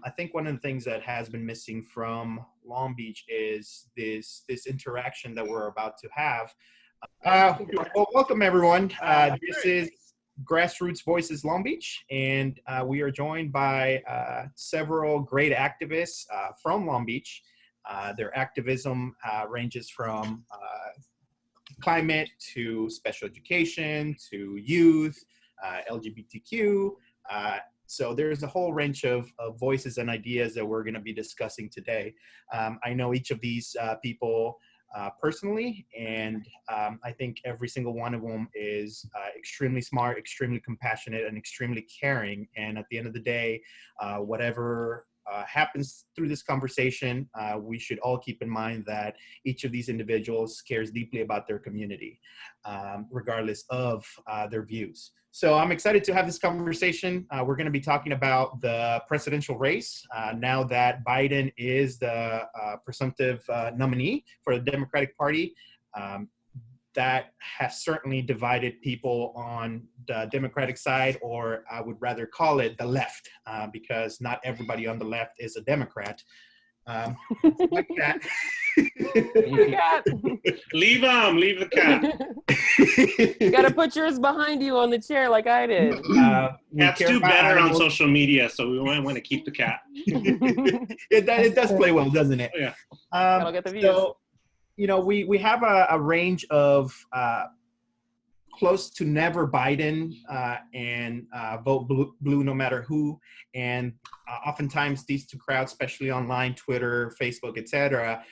I think one of the things that has been missing from Long Beach is this interaction that we're about to have. Well, welcome everyone. This is Grassroots Voices Long Beach, and we are joined by several great activists from Long Beach. Their activism ranges from climate to special education to youth, LGBTQ. So there's a whole range of voices and ideas that we're going to be discussing today. I know each of these people personally, and I think every single one of them is extremely smart, extremely compassionate, and extremely caring. And at the end of the day, whatever happens through this conversation, we should all keep in mind that each of these individuals cares deeply about their community, regardless of their views. So I'm excited to have this conversation. We're going to be talking about the presidential race now that Biden is the presumptive nominee for the Democratic Party. That has certainly divided people on the Democratic side, or I would rather call it the left, because not everybody on the left is a Democrat. Like that. Leave the cat. You gotta put yours behind you on the chair like I did. Cats do better on social media, so we might want to keep the cat. It does play well, doesn't it? Yeah. I'll get the views. So, you know, we have a range of close to never Biden and vote blue no matter who. And oftentimes these two crowds, especially online, Twitter, Facebook, etc.,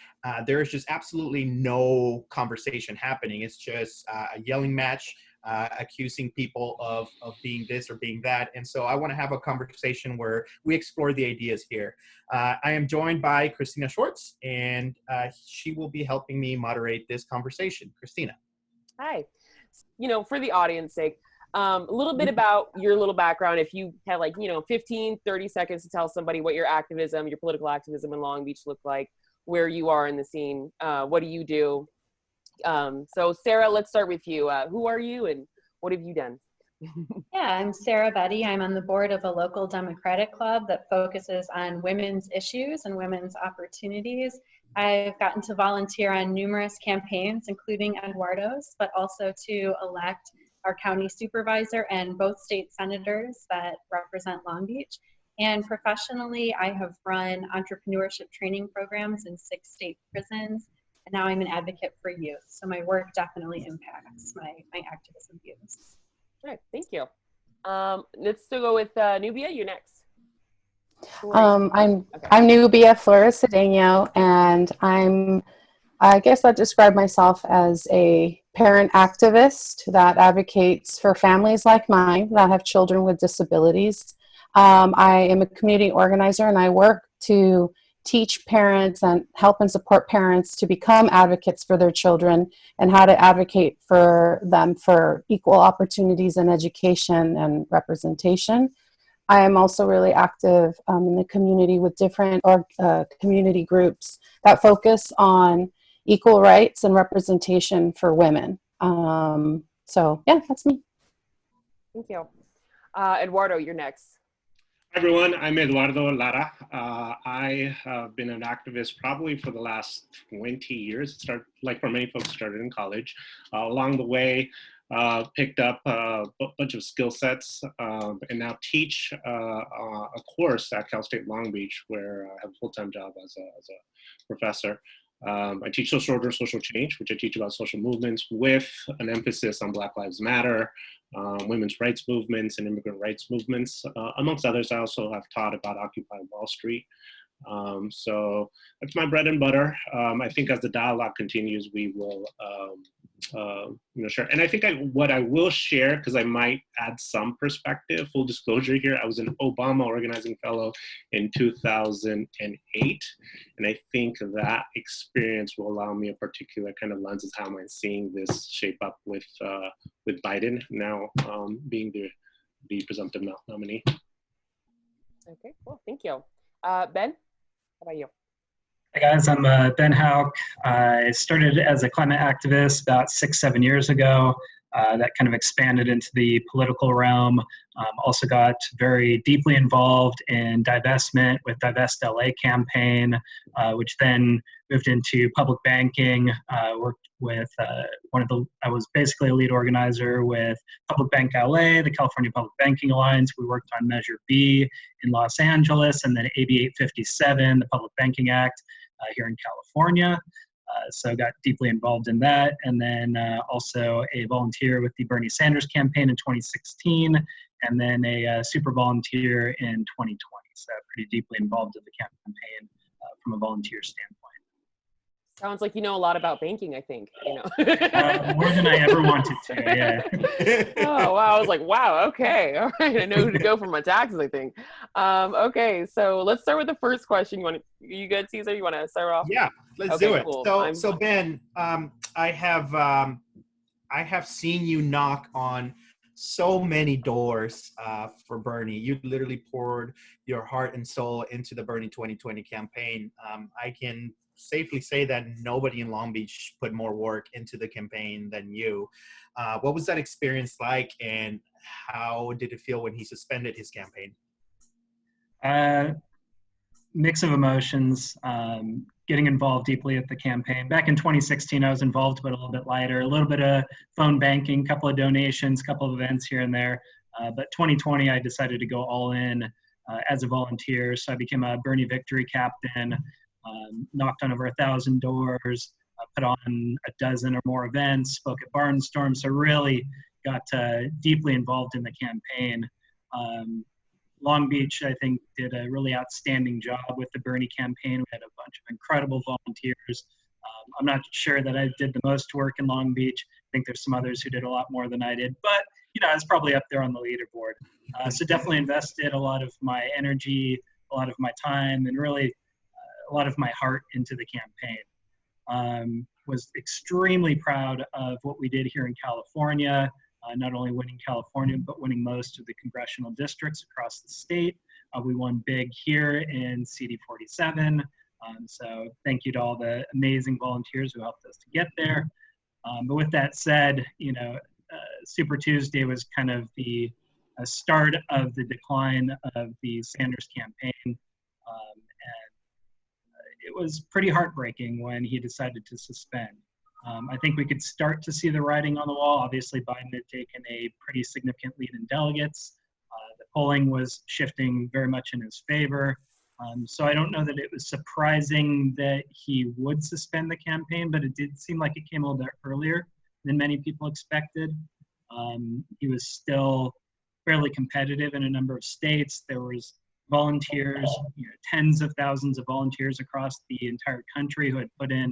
there is just absolutely no conversation happening. It's just a yelling match, accusing people of being this or being that. And so I want to have a conversation where we explore the ideas here. I am joined by Chrystina Schwartz, and she will be helping me moderate this conversation. Chrystina. Hi. You know, for the audience sake, a little bit about your little background. If you had 15, 30 seconds to tell somebody what your activism, your political activism in Long Beach looked like, where you are in the scene, what do you do? So Sarah, let's start with you. Who are you and what have you done? Yeah, I'm Sarah Bedy. I'm on the board of a local Democratic club that focuses on women's issues and women's opportunities. I've gotten to volunteer on numerous campaigns, including Eduardo's, but also to elect our county supervisor and both state senators that represent Long Beach. And professionally, I have run entrepreneurship training programs in 6 state prisons, and now I'm an advocate for youth. So my work definitely impacts my activism views. All right, thank you. Let's still go with Nubia. You're next. I'm Nubia, Flores, Cedeño, and I guess I'd describe myself as a parent activist that advocates for families like mine that have children with disabilities. I am a community organizer, and I work to teach parents and help and support parents to become advocates for their children and how to advocate for them for equal opportunities in education and representation. I am also really active in the community with different community groups that focus on equal rights and representation for women. So yeah, that's me. Thank you. Eduardo, you're next. Hi everyone, I'm Eduardo, Lara. I have been an activist probably for the last 20 years. Like for many folks, started in college. Along the way, picked up a bunch of skill sets and now teach a course at Cal State Long Beach where I have a full-time job as a professor. I teach social order, social change, which I teach about social movements with an emphasis on Black Lives Matter, women's rights movements and immigrant rights movements. Amongst others, I also have taught about Occupy Wall Street. So that's my bread and butter. I think as the dialogue continues, we will share. And I think what I will share, because I might add some perspective, full disclosure here, I was an Obama organizing fellow in 2008. And I think that experience will allow me a particular kind of lens as how am I seeing this shape up with Biden now being the presumptive nominee. Okay, cool, thank you. Ben, how about you? Hi guys, I'm Ben Hauck. I started as a climate activist about 6-7 years ago. that kind of expanded into the political realm. Also got very deeply involved in divestment with Divest LA campaign, which then moved into public banking. Worked with I was basically a lead organizer with Public Bank LA, the California Public Banking Alliance. We worked on Measure B in Los Angeles, and then AB 857, the Public Banking Act here in California. So got deeply involved in that, and then also a volunteer with the Bernie Sanders campaign in 2016, and then a super volunteer in 2020. So pretty deeply involved in the campaign from a volunteer standpoint. Sounds like you know a lot about banking, I think. More than I ever wanted to, yeah. Oh, wow. I was like, wow, okay. All right. I know who to go for my taxes, I think. Okay, so let's start with the first question. You good, Cesar? You want to start off? Yeah, let's do it. Cool. So Ben, I have seen you knock on so many doors for Bernie. You literally poured your heart and soul into the Bernie 2020 campaign. I can safely say that nobody in Long Beach put more work into the campaign than you. What was that experience like, and how did it feel when he suspended his campaign? Mix of emotions. Getting involved deeply at the campaign. Back in 2016, I was involved, but a little bit lighter. A little bit of phone banking, couple of donations, couple of events here and there. But 2020, I decided to go all in as a volunteer. So I became a Bernie Victory Captain. Knocked on over 1,000 doors, put on a dozen or more events, spoke at Barnstorm, so really got deeply involved in the campaign. Long Beach, I think, did a really outstanding job with the Bernie campaign. We had a bunch of incredible volunteers. I'm not sure that I did the most work in Long Beach. I think there's some others who did a lot more than I did, but I was probably up there on the leaderboard. So definitely invested a lot of my energy, a lot of my time, and really a lot of my heart into the campaign. Was extremely proud of what we did here in California, not only winning California, but winning most of the congressional districts across the state. We won big here in CD 47. So thank you to all the amazing volunteers who helped us to get there. But with that said, Super Tuesday was kind of the start of the decline of the Sanders campaign. It was pretty heartbreaking when he decided to suspend. I think we could start to see the writing on the wall. Obviously, Biden had taken a pretty significant lead in delegates. The polling was shifting very much in his favor. So I don't know that it was surprising that he would suspend the campaign, but it did seem like it came a little bit earlier than many people expected. He was still fairly competitive in a number of states. There was volunteers, tens of thousands of volunteers across the entire country who had put in,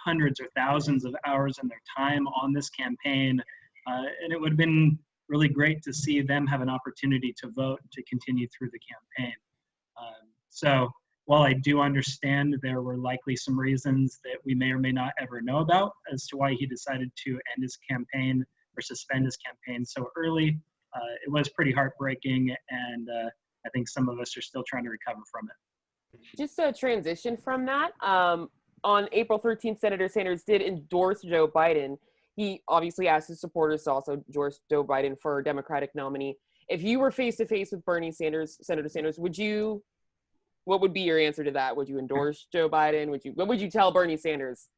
hundreds or thousands of hours in their time on this campaign. And it would have been really great to see them have an opportunity to vote to continue through the campaign. So while I do understand there were likely some reasons that we may or may not ever know about as to why he decided to end his campaign or suspend his campaign so early, it was pretty heartbreaking, and I think some of us are still trying to recover from it. Just a transition from that. On April 13th, Senator Sanders did endorse Joe Biden. He obviously asked his supporters to also endorse Joe Biden for Democratic nominee. If you were face to face with Bernie Sanders, Senator Sanders, what would be your answer to that? Would you endorse Joe Biden? What would you tell Bernie Sanders?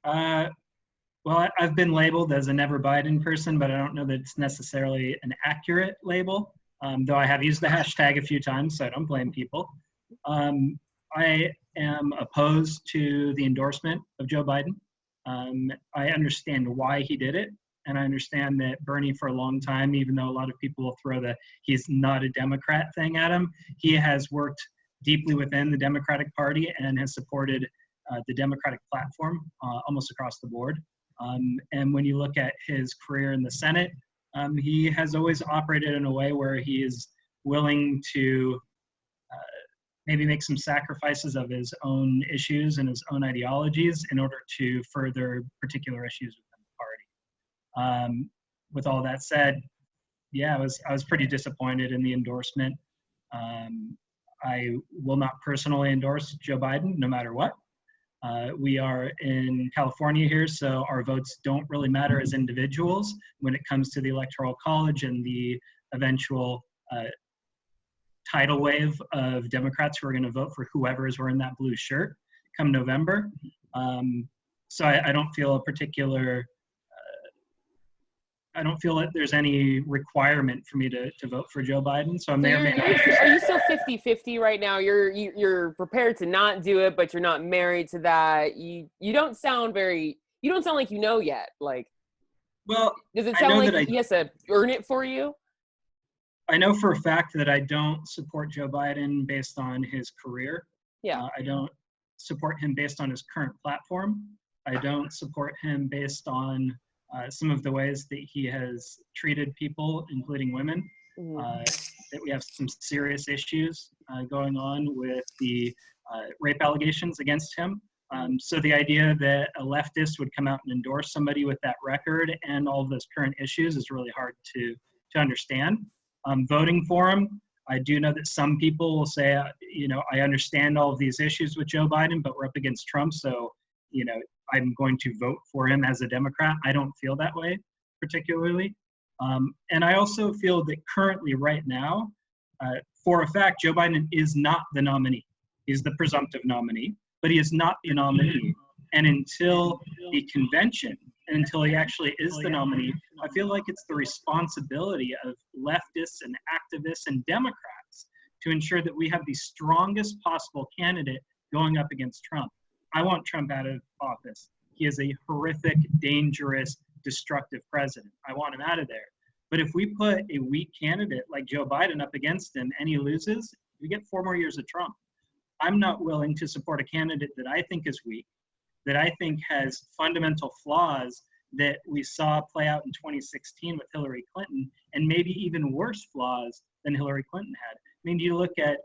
Well, I've been labeled as a never Biden person, but I don't know that it's necessarily an accurate label. Though I have used the hashtag a few times, so I don't blame people. I am opposed to the endorsement of Joe Biden. I understand why he did it, and I understand that Bernie for a long time, even though a lot of people will throw the he's not a Democrat thing at him, he has worked deeply within the Democratic Party and has supported the Democratic platform almost across the board. And when you look at his career in the Senate, he has always operated in a way where he is willing to maybe make some sacrifices of his own issues and his own ideologies in order to further particular issues within the party. With all that said, yeah, I was pretty disappointed in the endorsement. I will not personally endorse Joe Biden, no matter what. We are in California here, so our votes don't really matter as individuals when it comes to the Electoral College and the eventual tidal wave of Democrats who are going to vote for whoever is wearing that blue shirt come November. So I don't feel a particular, I don't feel that there's any requirement for me to vote for Joe Biden. So I may or may not. Are you still 50-50 right now? You're prepared to not do it, but you're not married to that. You don't sound like you know yet. Like, well, does it sound like he has to earn it for you? I know for a fact that I don't support Joe Biden based on his career. Yeah. I don't support him based on his current platform. I don't support him based on some of the ways that he has treated people, including women. That we have some serious issues going on with the rape allegations against him. So the idea that a leftist would come out and endorse somebody with that record and all of those current issues is really hard to understand. Voting for him, I do know that some people will say, I understand all of these issues with Joe Biden, but we're up against Trump, so, I'm going to vote for him as a Democrat. I don't feel that way particularly. And I also feel that currently right now, for a fact, Joe Biden is not the nominee. He's the presumptive nominee, but he is not the nominee. And until the convention, and until he actually is the nominee, I feel like it's the responsibility of leftists and activists and Democrats to ensure that we have the strongest possible candidate going up against Trump. I want Trump out of office. He is a horrific, dangerous, destructive president. I want him out of there. But if we put a weak candidate like Joe Biden up against him and he loses, we get 4 more years of Trump. I'm not willing to support a candidate that I think is weak, that I think has fundamental flaws that we saw play out in 2016 with Hillary Clinton, and maybe even worse flaws than Hillary Clinton had. I mean, you look at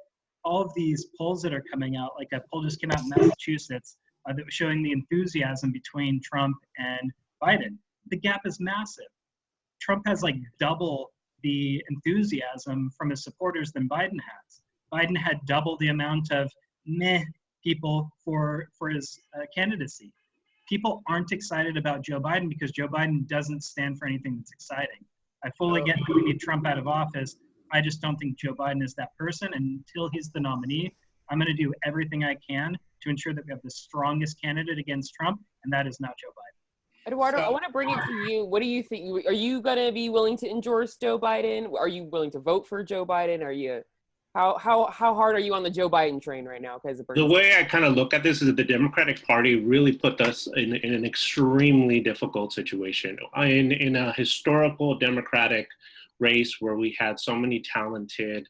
all of these polls that are coming out, like a poll just came out in Massachusetts that was showing the enthusiasm between Trump and Biden. The gap is massive. Trump has like double the enthusiasm from his supporters than Biden has. Biden had double the amount of meh people for his candidacy. People aren't excited about Joe Biden because Joe Biden doesn't stand for anything that's exciting. I fully get that we need Trump out of office. I just don't think Joe Biden is that person. And until he's the nominee, I'm going to do everything I can to ensure that we have the strongest candidate against Trump, and that is not Joe Biden. Eduardo, I want to bring it to you. What do you think? Are you going to be willing to endorse Joe Biden? Are you willing to vote for Joe Biden? Are you? How hard are you on the Joe Biden train right now? The way I kind of look at this is that the Democratic Party really put us in an extremely difficult situation. In a historical Democratic race where we had so many talented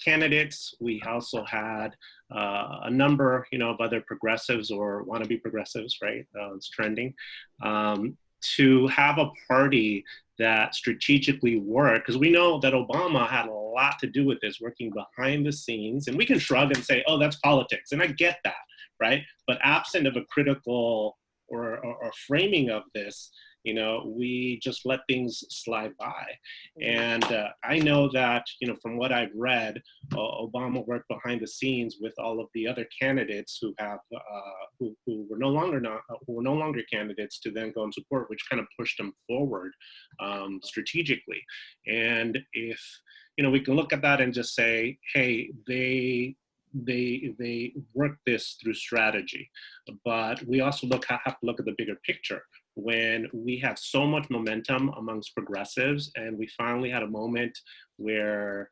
candidates, we also had a number of other progressives or wannabe progressives, right? It's trending. To have a party that strategically worked, because we know that Obama had a lot to do with this, working behind the scenes, and we can shrug and say, oh, that's politics, and I get that, right? But absent of a critical or framing of this, we just let things slide by. And I know that, from what I've read, Obama worked behind the scenes with all of the other candidates who have who were no longer candidates to then go and support, which kind of pushed them forward strategically. And if we can look at that and just say, hey, they work this through strategy, but we also have to look at the bigger picture. When we have so much momentum amongst progressives, and we finally had a moment where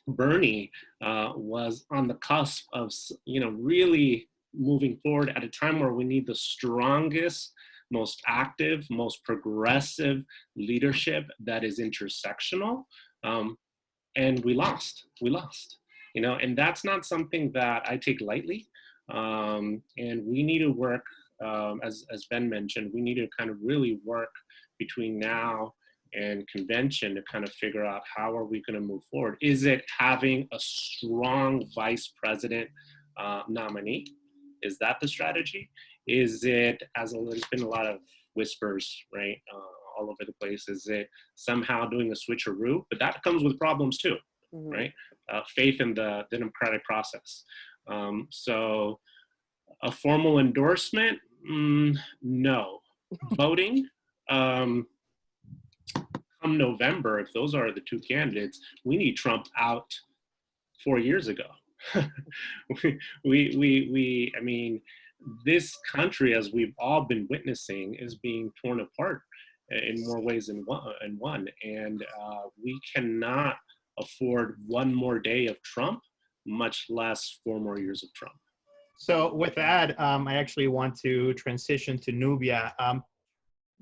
Bernie was on the cusp of really moving forward at a time where we need the strongest, most active, most progressive leadership that is intersectional, and we lost, and that's not something that I take lightly, and we need to work, as Ben mentioned, we need to kind of really work between now and convention to kind of figure out how are we going to move forward. Is it having a strong vice president nominee? Is that the strategy? Is it, as there's been a lot of whispers, right, all over the place, is it somehow doing a switcheroo? But that comes with problems too, right? Faith in the democratic process. So a formal endorsement, no. Voting, come November, if those are the two candidates, we need Trump out 4 years ago. I mean, this country, as we've all been witnessing, is being torn apart in more ways than one. And we cannot afford one more day of Trump, much less 4 more years of Trump. So with that, I actually want to transition to Nubia.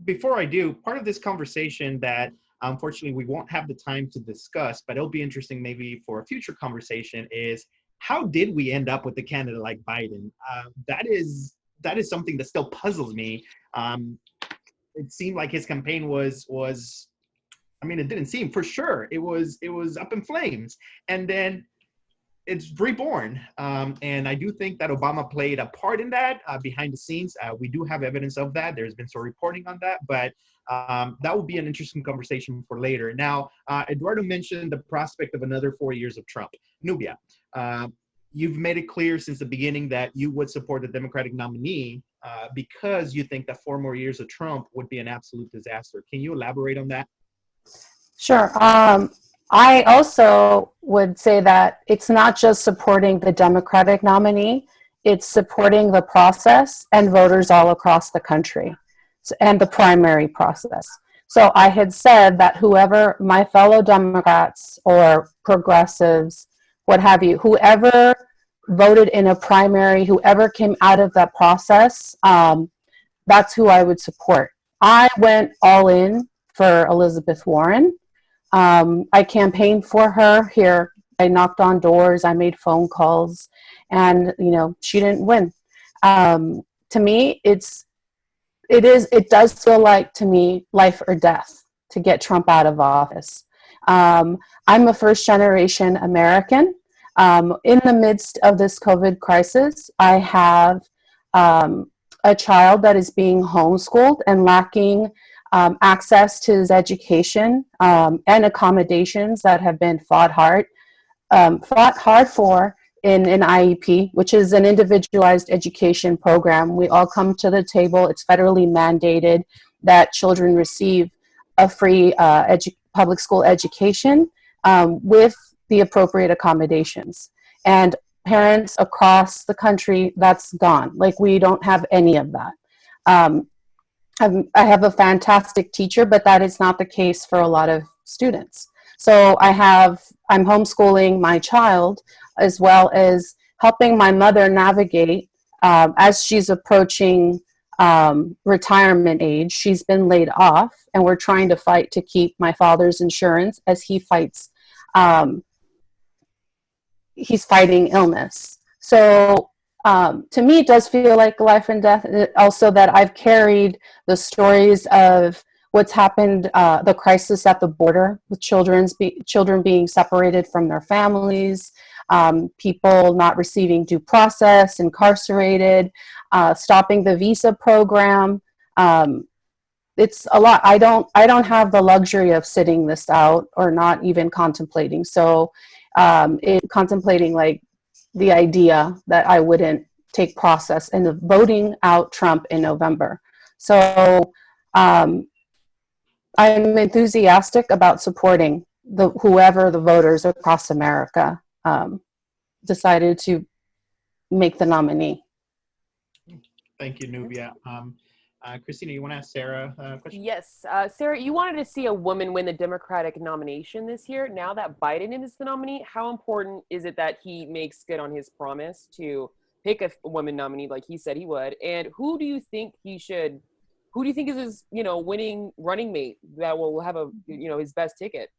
Before I do, part of this conversation that unfortunately we won't have the time to discuss, but it'll be interesting maybe for a future conversation, is how did we end up with a candidate like Biden? That is something that still puzzles me. It seemed like his campaign was I mean, it didn't seem, for sure it was up in flames, and then it's reborn. And I do think that Obama played a part in that behind the scenes. We do have evidence of that. There's been some reporting on that, but that will be an interesting conversation for later. Now, Eduardo mentioned the prospect of another 4 years of Trump. Nubia, you've made it clear since the beginning that you would support the Democratic nominee because you think that 4 more years of Trump would be an absolute disaster. Can you elaborate on that? Sure. I also would say that it's not just supporting the Democratic nominee, it's supporting the process and voters all across the country and the primary process. So I had said that whoever, my fellow Democrats or progressives, what have you, whoever voted in a primary, whoever came out of that process, that's who I would support. I went all in for Elizabeth Warren. I campaigned for her here. I knocked on doors, I made phone calls, and she didn't win. To me, it does feel like, to me, life or death to get Trump out of office. I'm a first generation American. In the midst of this COVID crisis, I have a child that is being homeschooled and lacking access to his education and accommodations that have been fought hard for in an IEP, which is an individualized education program. We all come to the table. It's federally mandated that children receive a free public school education with the appropriate accommodations. And parents across the country, that's gone. Like, we don't have any of that. I have a fantastic teacher, but that is not the case for a lot of students. So I'm homeschooling my child, as well as helping my mother navigate as she's approaching retirement age. She's been laid off, and we're trying to fight to keep my father's insurance as he fights. He's fighting illness. So to me, it does feel like life and death. Also, that I've carried the stories of what's happened, the crisis at the border with children being separated from their families, people not receiving due process, incarcerated, stopping the visa program. It's a lot. I don't have the luxury of sitting this out or not even contemplating. So contemplating like the idea that I wouldn't take process in voting out Trump in November. So I'm enthusiastic about supporting whoever the voters across America decided to make the nominee. Thank you, Nubia. Chrystina, you want to ask Sarah a question? Yes. Sarah, you wanted to see a woman win the Democratic nomination this year. Now that Biden is the nominee, how important is it that he makes good on his promise to pick a woman nominee like he said he would? And who do you think is his, winning running mate that will have his best ticket?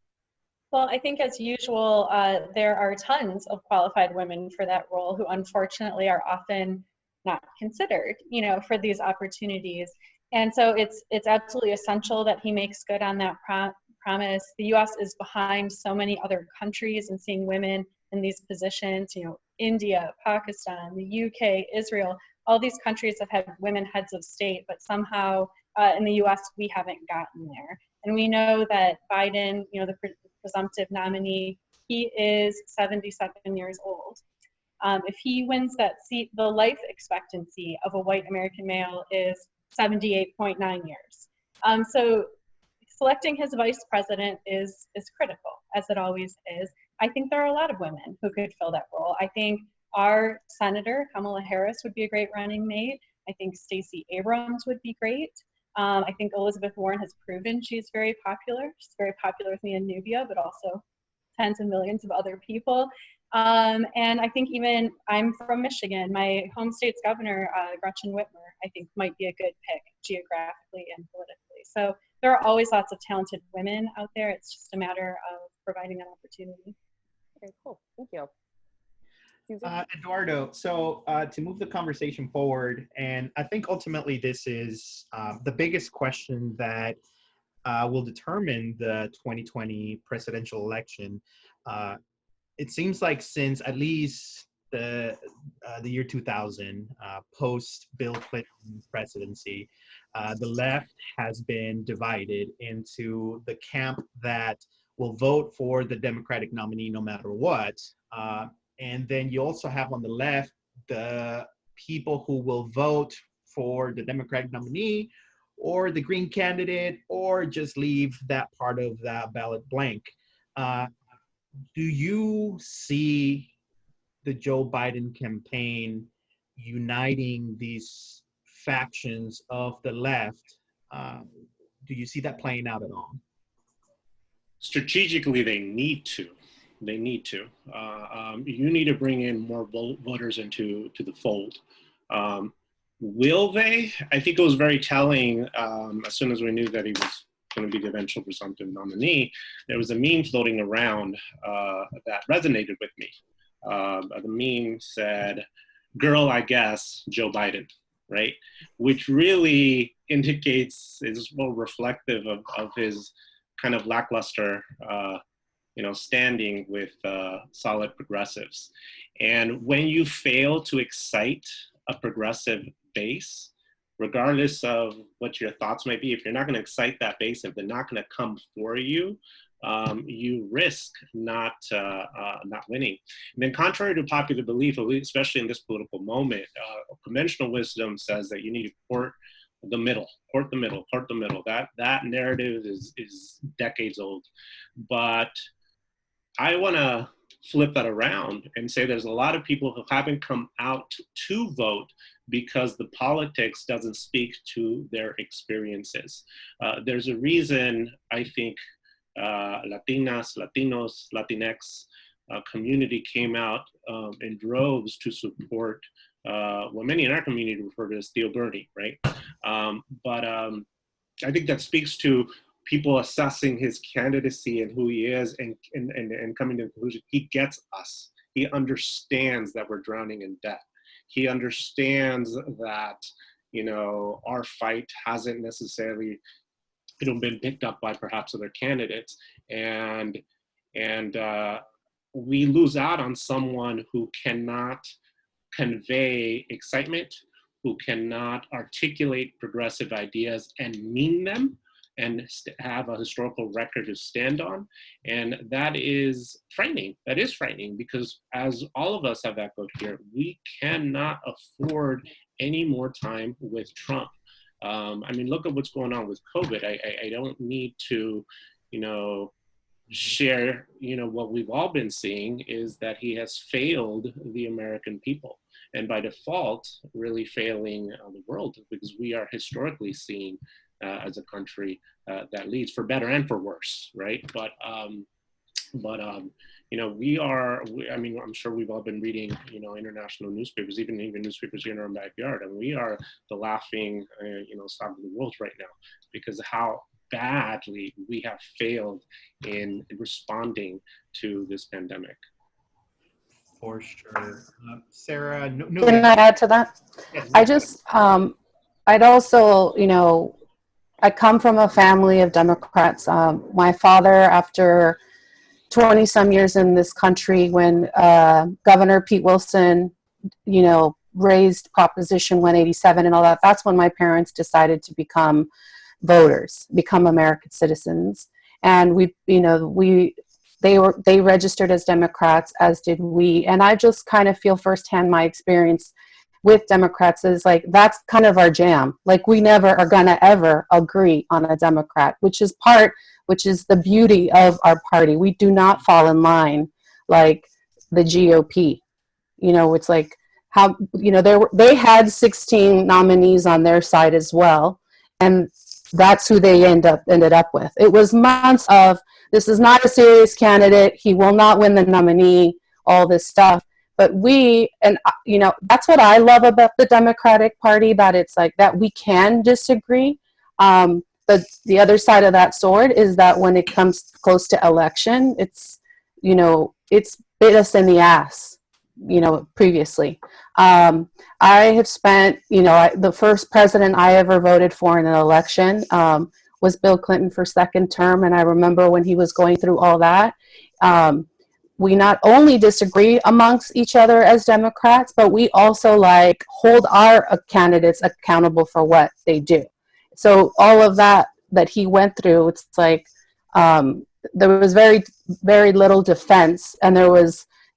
Well, I think as usual, there are tons of qualified women for that role who unfortunately are often not considered, for these opportunities. And so it's absolutely essential that he makes good on that promise. The U.S. is behind so many other countries in seeing women in these positions. India, Pakistan, the UK, Israel, all these countries have had women heads of state, but somehow in the U.S. we haven't gotten there. And we know that Biden, the presumptive nominee, he is 77 years old. If he wins that seat, the life expectancy of a white American male is 78.9 years. So selecting his vice president is critical, as it always is. I think there are a lot of women who could fill that role. I think our Senator, Kamala Harris, would be a great running mate. I think Stacey Abrams would be great. I think Elizabeth Warren has proven she's very popular. She's very popular with me in Nubia, but also tens of millions of other people. And I think even I'm from Michigan. My home state's governor, Gretchen Whitmer, I think might be a good pick geographically and politically. So there are always lots of talented women out there. It's just a matter of providing an opportunity. Okay, cool. Thank you. Eduardo, so to move the conversation forward, and I think ultimately this is the biggest question that will determine the 2020 presidential election. It seems like since at least the year 2000, post Bill Clinton presidency, the left has been divided into the camp that will vote for the Democratic nominee no matter what. And then you also have on the left the people who will vote for the Democratic nominee or the Green candidate, or just leave that part of the ballot blank. Do you see the Joe Biden campaign uniting these factions of the left? Do you see that playing out at all? Strategically, they need to. They need to. You need to bring in more voters into the fold. Will they? I think it was very telling as soon as we knew that he was going to be the eventual presumptive nominee. There was a meme floating around that resonated with me. The meme said, "Girl, I guess, Joe Biden," right? Which really indicates, is more reflective of his kind of lackluster standing with solid progressives. And when you fail to excite a progressive base, regardless of what your thoughts might be, if you're not going to excite that base, if they're not going to come for you, you risk not winning. And then contrary to popular belief, especially in this political moment, conventional wisdom says that you need to court the middle. That narrative is decades old. But I want to flip that around and say there's a lot of people who haven't come out to vote because the politics doesn't speak to their experiences. There's a reason, I think, Latinas, Latinos, Latinx community came out in droves to support what many in our community refer to as Theo Bernie, right? But I think that speaks to people assessing his candidacy and who he is and coming to the conclusion he gets us. He understands that we're drowning in debt. He understands that, our fight hasn't necessarily, been picked up by perhaps other candidates. And we lose out on someone who cannot convey excitement, who cannot articulate progressive ideas and mean them, and have a historical record to stand on. And that is frightening. That is frightening because, as all of us have echoed here, we cannot afford any more time with Trump. Look at what's going on with COVID. I don't need to, share, what we've all been seeing is that he has failed the American people. And by default, really failing the world, because we are historically seen as a country that leads for better and for worse, right? But I'm sure we've all been reading, international newspapers, even newspapers here in our backyard, and we are the laughing, stock of the world right now because of how badly we have failed in responding to this pandemic. For sure. Sarah, Can I add to that? Yes. I just, I'd also, I come from a family of Democrats. My father, after 20 some years in this country, when Governor Pete Wilson, raised Proposition 187 and all that, that's when my parents decided to become voters, become American citizens. And we they registered as Democrats, as did we. And I just kind of feel firsthand my experience with Democrats is like, that's kind of our jam. Like, we never are going to ever agree on a Democrat, which is the beauty of our party. We do not fall in line like the GOP. You know, it's like how, you know, they had 16 nominees on their side as well. And that's who they ended up with. It was months of, this is not a serious candidate. He will not win the nominee, all this stuff. But you know, that's what I love about the Democratic Party, that it's like that we can disagree. But the other side of that sword is that when it comes close to election, it's, you know, it's bit us in the ass, you know, previously. I have spent, you know, the first president I ever voted for in an election was Bill Clinton for second term. And I remember when he was going through all that, we not only disagree amongst each other as Democrats, but we also like hold our candidates accountable for what they do. So all of that he went through, it's like there was very, very little defense, and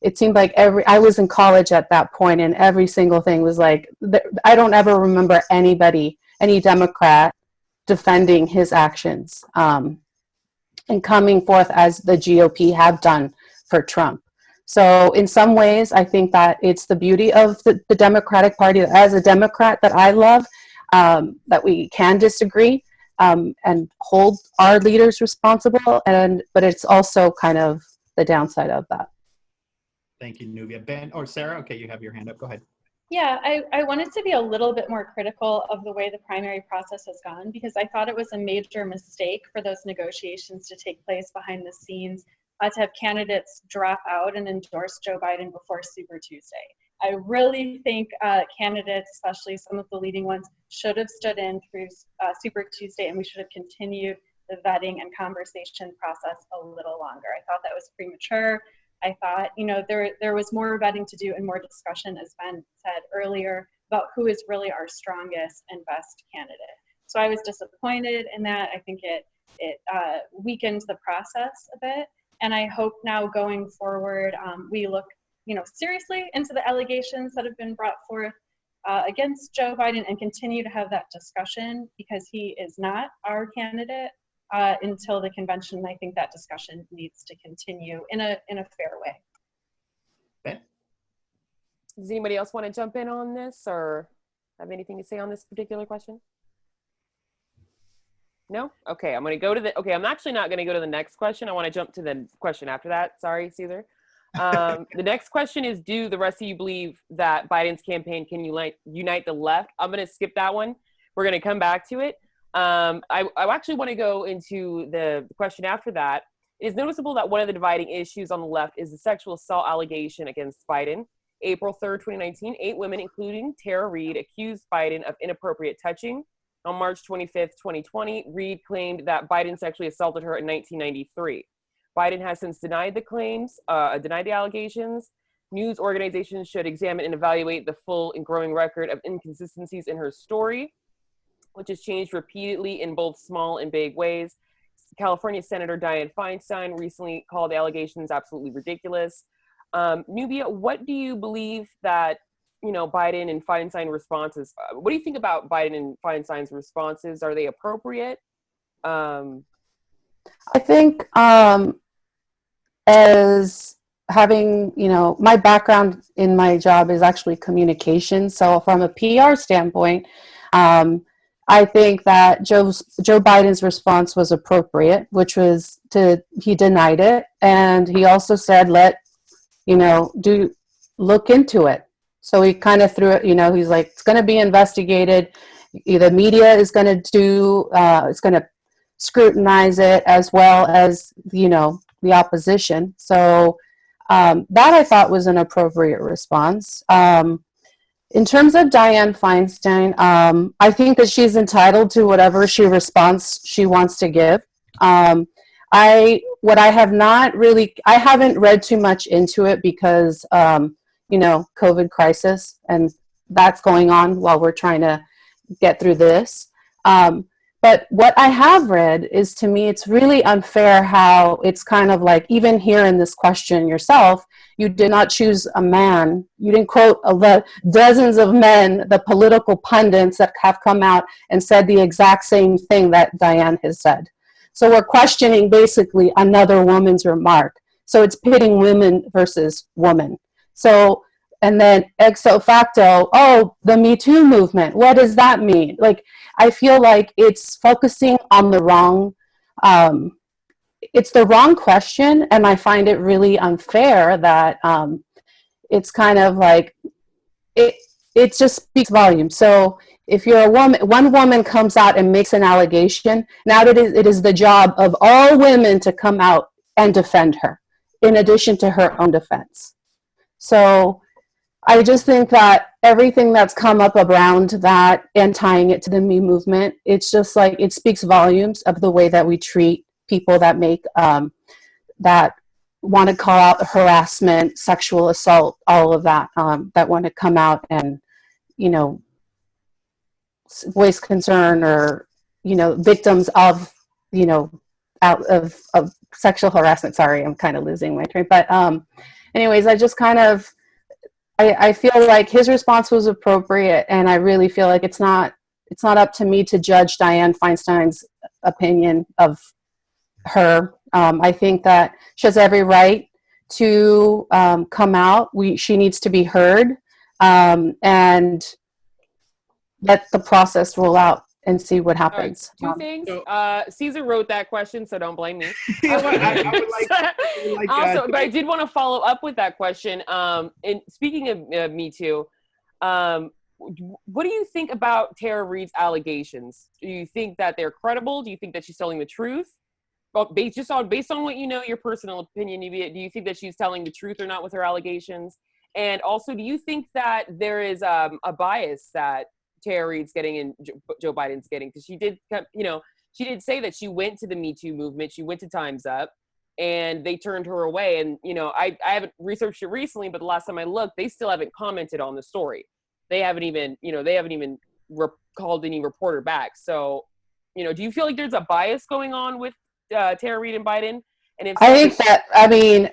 it seemed like I was in college at that point, and every single thing was like, I don't ever remember any Democrat defending his actions and coming forth as the GOP have done for Trump. So in some ways, I think that it's the beauty of the Democratic Party as a Democrat that I love, that we can disagree and hold our leaders responsible, but it's also kind of the downside of that. Thank you, Nubia. Ben or Sarah, okay, you have your hand up. Go ahead. Yeah, I wanted to be a little bit more critical of the way the primary process has gone, because I thought it was a major mistake for those negotiations to take place behind the scenes, to have candidates drop out and endorse Joe Biden before Super Tuesday. I really think candidates, especially some of the leading ones, should have stood in through Super Tuesday, and we should have continued the vetting and conversation process a little longer. I thought that was premature. I thought, you know, there was more vetting to do and more discussion, as Ben said earlier, about who is really our strongest and best candidate. So I was disappointed in that. I think it weakened the process a bit. And I hope now going forward, we look, you know, seriously into the allegations that have been brought forth against Joe Biden and continue to have that discussion, because he is not our candidate until the convention. I think that discussion needs to continue in a fair way. Ben? Does anybody else want to jump in on this or have anything to say on this particular question? No? Okay, I'm actually not going to go to the next question. I want to jump to the question after that. Sorry, Cesar. The next question is, do the rest of you believe that Biden's campaign can unite the left? I'm going to skip that one. We're going to come back to it. I actually want to go into the question after that. It is noticeable that one of the dividing issues on the left is the sexual assault allegation against Biden. April 3rd, 2019, 8 women, including Tara Reade, accused Biden of inappropriate touching. On March 25th, 2020, Reade claimed that Biden sexually assaulted her in 1993. Biden has since denied the claims, denied the allegations. News organizations should examine and evaluate the full and growing record of inconsistencies in her story, which has changed repeatedly in both small and big ways. California Senator Dianne Feinstein recently called the allegations absolutely ridiculous. Nubia, what do you believe that, you know, Biden and Feinstein responses, what do you think about Biden and Feinstein's responses? Are they appropriate? I think as having, you know, my background in my job is actually communication. So from a PR standpoint, I think that Joe Biden's response was appropriate, which was he denied it. And he also said, look into it. So he kind of threw it, you know, he's like, it's going to be investigated. The media is going to it's going to scrutinize it, as well as, you know, the opposition. So that I thought was an appropriate response. In terms of Dianne Feinstein, I think that she's entitled to whatever response she wants to give. I haven't read too much into it because, you know, COVID crisis, and that's going on while we're trying to get through this. But what I have read is, to me, it's really unfair how it's kind of like, even here in this question yourself, you did not choose a man. You didn't quote the dozens of men, the political pundits that have come out and said the exact same thing that Diane has said. So we're questioning basically another woman's remark. So it's pitting women versus women. So, and then ipso facto, oh, the Me Too movement, what does that mean? Like, I feel like it's focusing on the wrong, it's the wrong question, and I find it really unfair that it's kind of like, it just speaks volumes. So if you're a woman, one woman comes out and makes an allegation, now it is the job of all women to come out and defend her, in addition to her own defense. So I just think that everything that's come up around that and tying it to the Me movement, it's just like, it speaks volumes of the way that we treat people that make, that want to call out harassment, sexual assault, all of that, that want to come out and, you know, voice concern, or, you know, victims of, you know, out of sexual harassment. Sorry, I'm kind of losing my train. But anyways, I just kind of, I feel like his response was appropriate, and I really feel like it's not up to me to judge Dianne Feinstein's opinion of her. I think that she has every right to come out. She needs to be heard, and let the process roll out and see what happens. Right, two things. Cesar wrote that question, so don't blame me. But I did want to follow up with that question. And speaking of Me Too, what do you think about Tara Reade's allegations? Do you think that they're credible? Do you think that she's telling the truth? Well, based on what you know, your personal opinion, Nubia, do you think that she's telling the truth or not with her allegations? And also, do you think that there is a bias that Tara Reade's getting and Joe Biden's getting? Because she did say that she went to the Me Too movement, she went to Time's Up, and they turned her away. And, you know, I haven't researched it recently, but the last time I looked, they still haven't commented on the story. They haven't even called any reporter back. So, you know, do you feel like there's a bias going on with Tara Reade and Biden? And if I think that, I mean,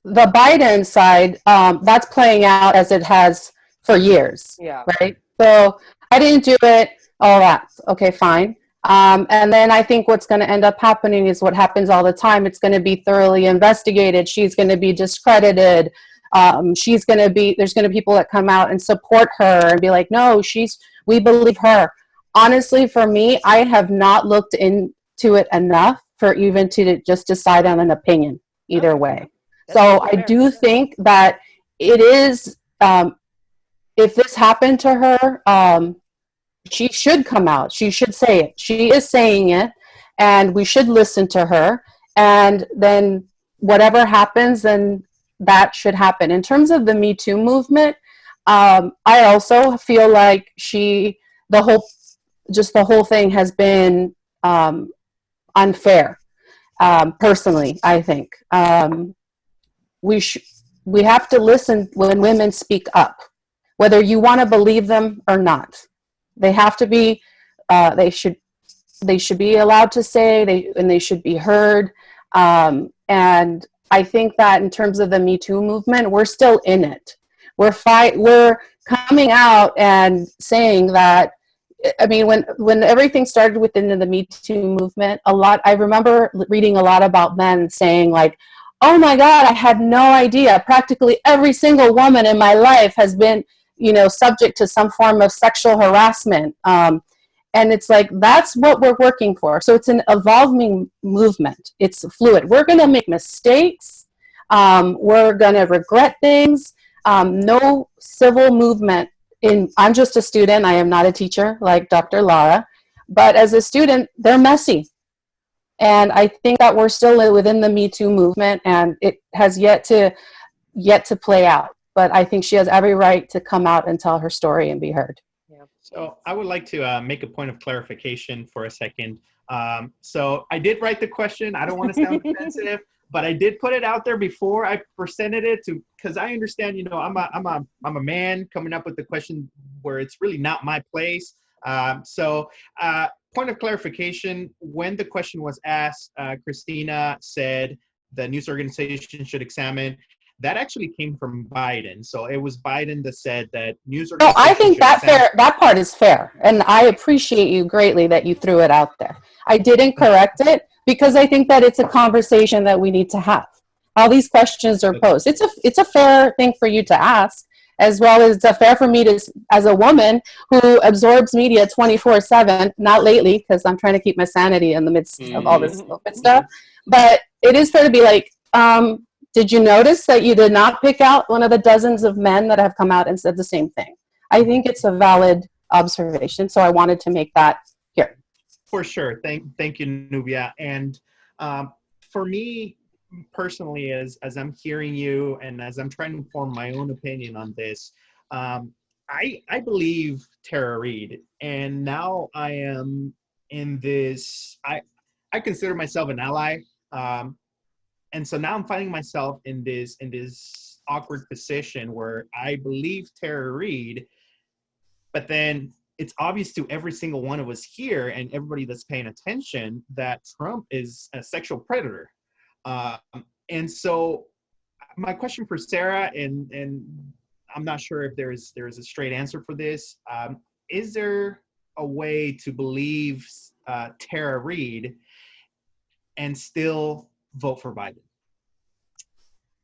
the Biden side, that's playing out as it has for years. Yeah. Right? So I didn't do it, all that. Okay, fine. And then I think what's going to end up happening is what happens all the time. It's going to be thoroughly investigated. She's going to be discredited. There's going to be people that come out and support her and be like, no, we believe her. Honestly, for me, I have not looked into it enough for even to just decide on an opinion either way. So I do think that it is, if this happened to her, she should come out. She should say it. She is saying it, and we should listen to her. And then whatever happens, then that should happen. In terms of the Me Too movement, I also feel like the whole thing has been unfair. Personally, I think we have to listen when women speak up, whether you want to believe them or not. They have to be. They should be allowed to say. They should be heard. And I think that in terms of the Me Too movement, we're still in it. We're coming out and saying that. I mean, when everything started within the Me Too movement, I remember reading a lot about men saying like, oh my God, I had no idea. Practically every single woman in my life has been, you know, subject to some form of sexual harassment. And it's like, that's what we're working for. So it's an evolving movement. It's fluid. We're going to make mistakes. We're going to regret things. No civil movement. I'm just a student. I am not a teacher like Dr. Lara. But as a student, they're messy. And I think that we're still within the Me Too movement, and it has yet to play out. But I think she has every right to come out and tell her story and be heard. Yeah. So I would like to make a point of clarification for a second. So I did write the question. I don't want to sound offensive, but I did put it out there before I presented it because I understand, you know, I'm a man coming up with the question where it's really not my place. So point of clarification, when the question was asked, Chrystina said the news organization should examine. That actually came from Biden. So it was Biden that said that news No, organizations I think should that examine. that part is fair, and I appreciate you greatly that you threw it out there. I didn't correct it because I think that it's a conversation that we need to have. All these questions are posed. It's a fair thing for you to ask, as well as it's fair for me to, as a woman who absorbs media 24/7. Not lately, because I'm trying to keep my sanity in the midst of all this stupid stuff. But it is fair to be like, did you notice that you did not pick out one of the dozens of men that have come out and said the same thing? I think it's a valid observation, so I wanted to make that here. For sure. Thank you, Nubia. And for me personally, as I'm hearing you and as I'm trying to form my own opinion on this, I believe Tara Reade, and now I am in this. I consider myself an ally. And so now I'm finding myself in this awkward position where I believe Tara Reade, but then it's obvious to every single one of us here and everybody that's paying attention that Trump is a sexual predator. And so my question for Sarah, and I'm not sure if there is a straight answer for this, is there a way to believe Tara Reade and still vote for Biden?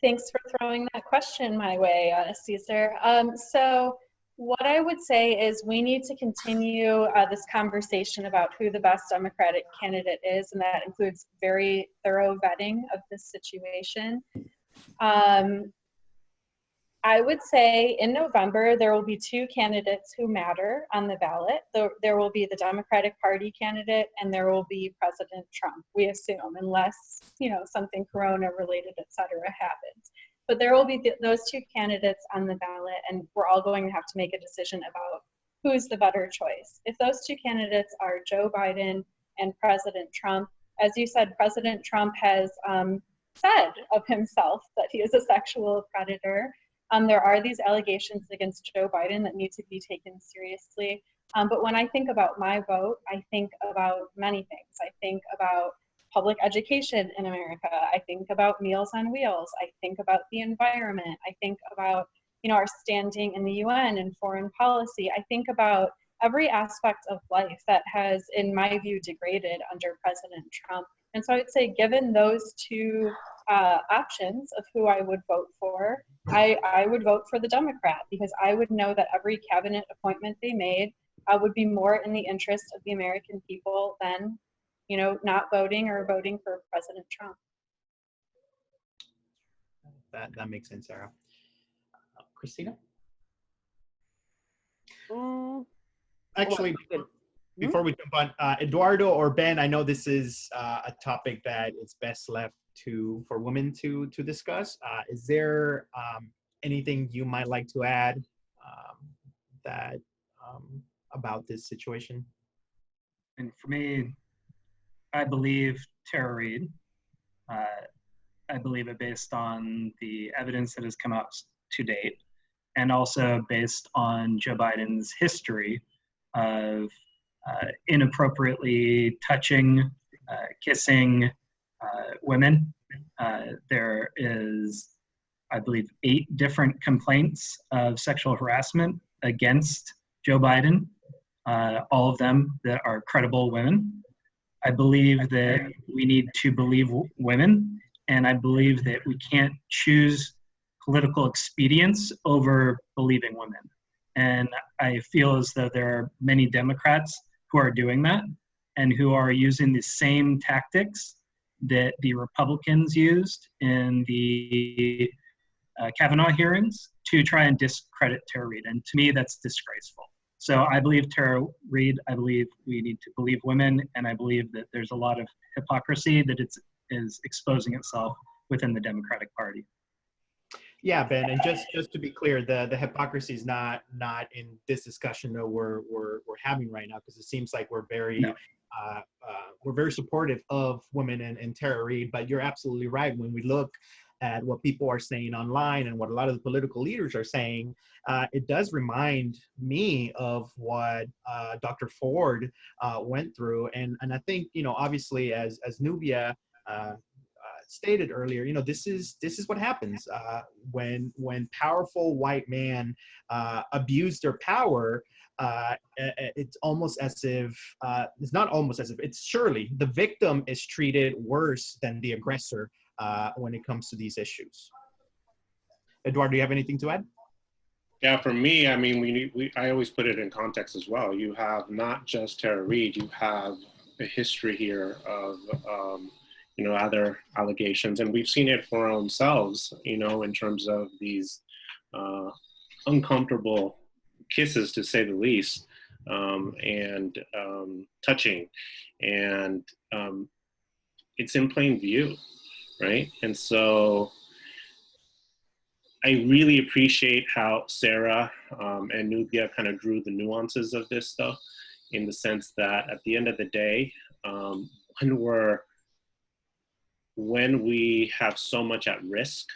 Thanks for throwing that question my way, Cesar. So what I would say is we need to continue this conversation about who the best Democratic candidate is, and that includes very thorough vetting of this situation. I would say in November, there will be two candidates who matter on the ballot. There will be the Democratic Party candidate and there will be President Trump, we assume, unless, something corona related, et cetera, happens. But there will be those two candidates on the ballot, and we're all going to have to make a decision about who's the better choice. If those two candidates are Joe Biden and President Trump, as you said, President Trump has said of himself that he is a sexual predator. There are these allegations against Joe Biden that need to be taken seriously. But when I think about my vote, I think about many things. I think about public education in America. I think about Meals on Wheels. I think about the environment. I think about, our standing in the UN and foreign policy. I think about every aspect of life that has, in my view, degraded under President Trump. And so I'd say, given those two options of who I would vote for, I would vote for the Democrat, because I would know that every cabinet appointment they made would be more in the interest of the American people than, not voting or voting for President Trump. That makes sense, Sarah. Chrystina? Actually, before we jump on, Eduardo or Ben, I know this is a topic that is best left for women to discuss. Is there anything you might like to add about this situation? And for me, I believe Tara Reade. I believe it based on the evidence that has come out to date, and also based on Joe Biden's history of inappropriately touching, kissing women. There is, I believe, 8 different complaints of sexual harassment against Joe Biden, all of them that are credible women. I believe that we need to believe women, and I believe that we can't choose political expedience over believing women. And I feel as though there are many Democrats who are doing that and who are using the same tactics that the Republicans used in the Kavanaugh hearings to try and discredit Tara Reade. And to me, that's disgraceful. So I believe Tara Reade, I believe we need to believe women, and I believe that there's a lot of hypocrisy that is exposing itself within the Democratic Party. Yeah, Ben, and just to be clear, the hypocrisy is not in this discussion that we're having right now, because it seems like we're very supportive of women and Tara Reade. But you're absolutely right. When we look at what people are saying online and what a lot of the political leaders are saying, it does remind me of what Dr. Ford went through. And I think, obviously as Nubia stated earlier, this is what happens when powerful white men abuse their power. It's almost as if it's not almost as if, it's surely the victim is treated worse than the aggressor when it comes to these issues. Eduardo, do you have anything to add? Yeah, for me, I mean, I always put it in context as well. You have not just Tara Reade, you have a history here of other allegations, and we've seen it for our own selves, in terms of these uncomfortable kisses, to say the least, and touching, and it's in plain view, right? And so I really appreciate how Sarah and Nubia kind of drew the nuances of this stuff, in the sense that at the end of the day, when we have so much at risk,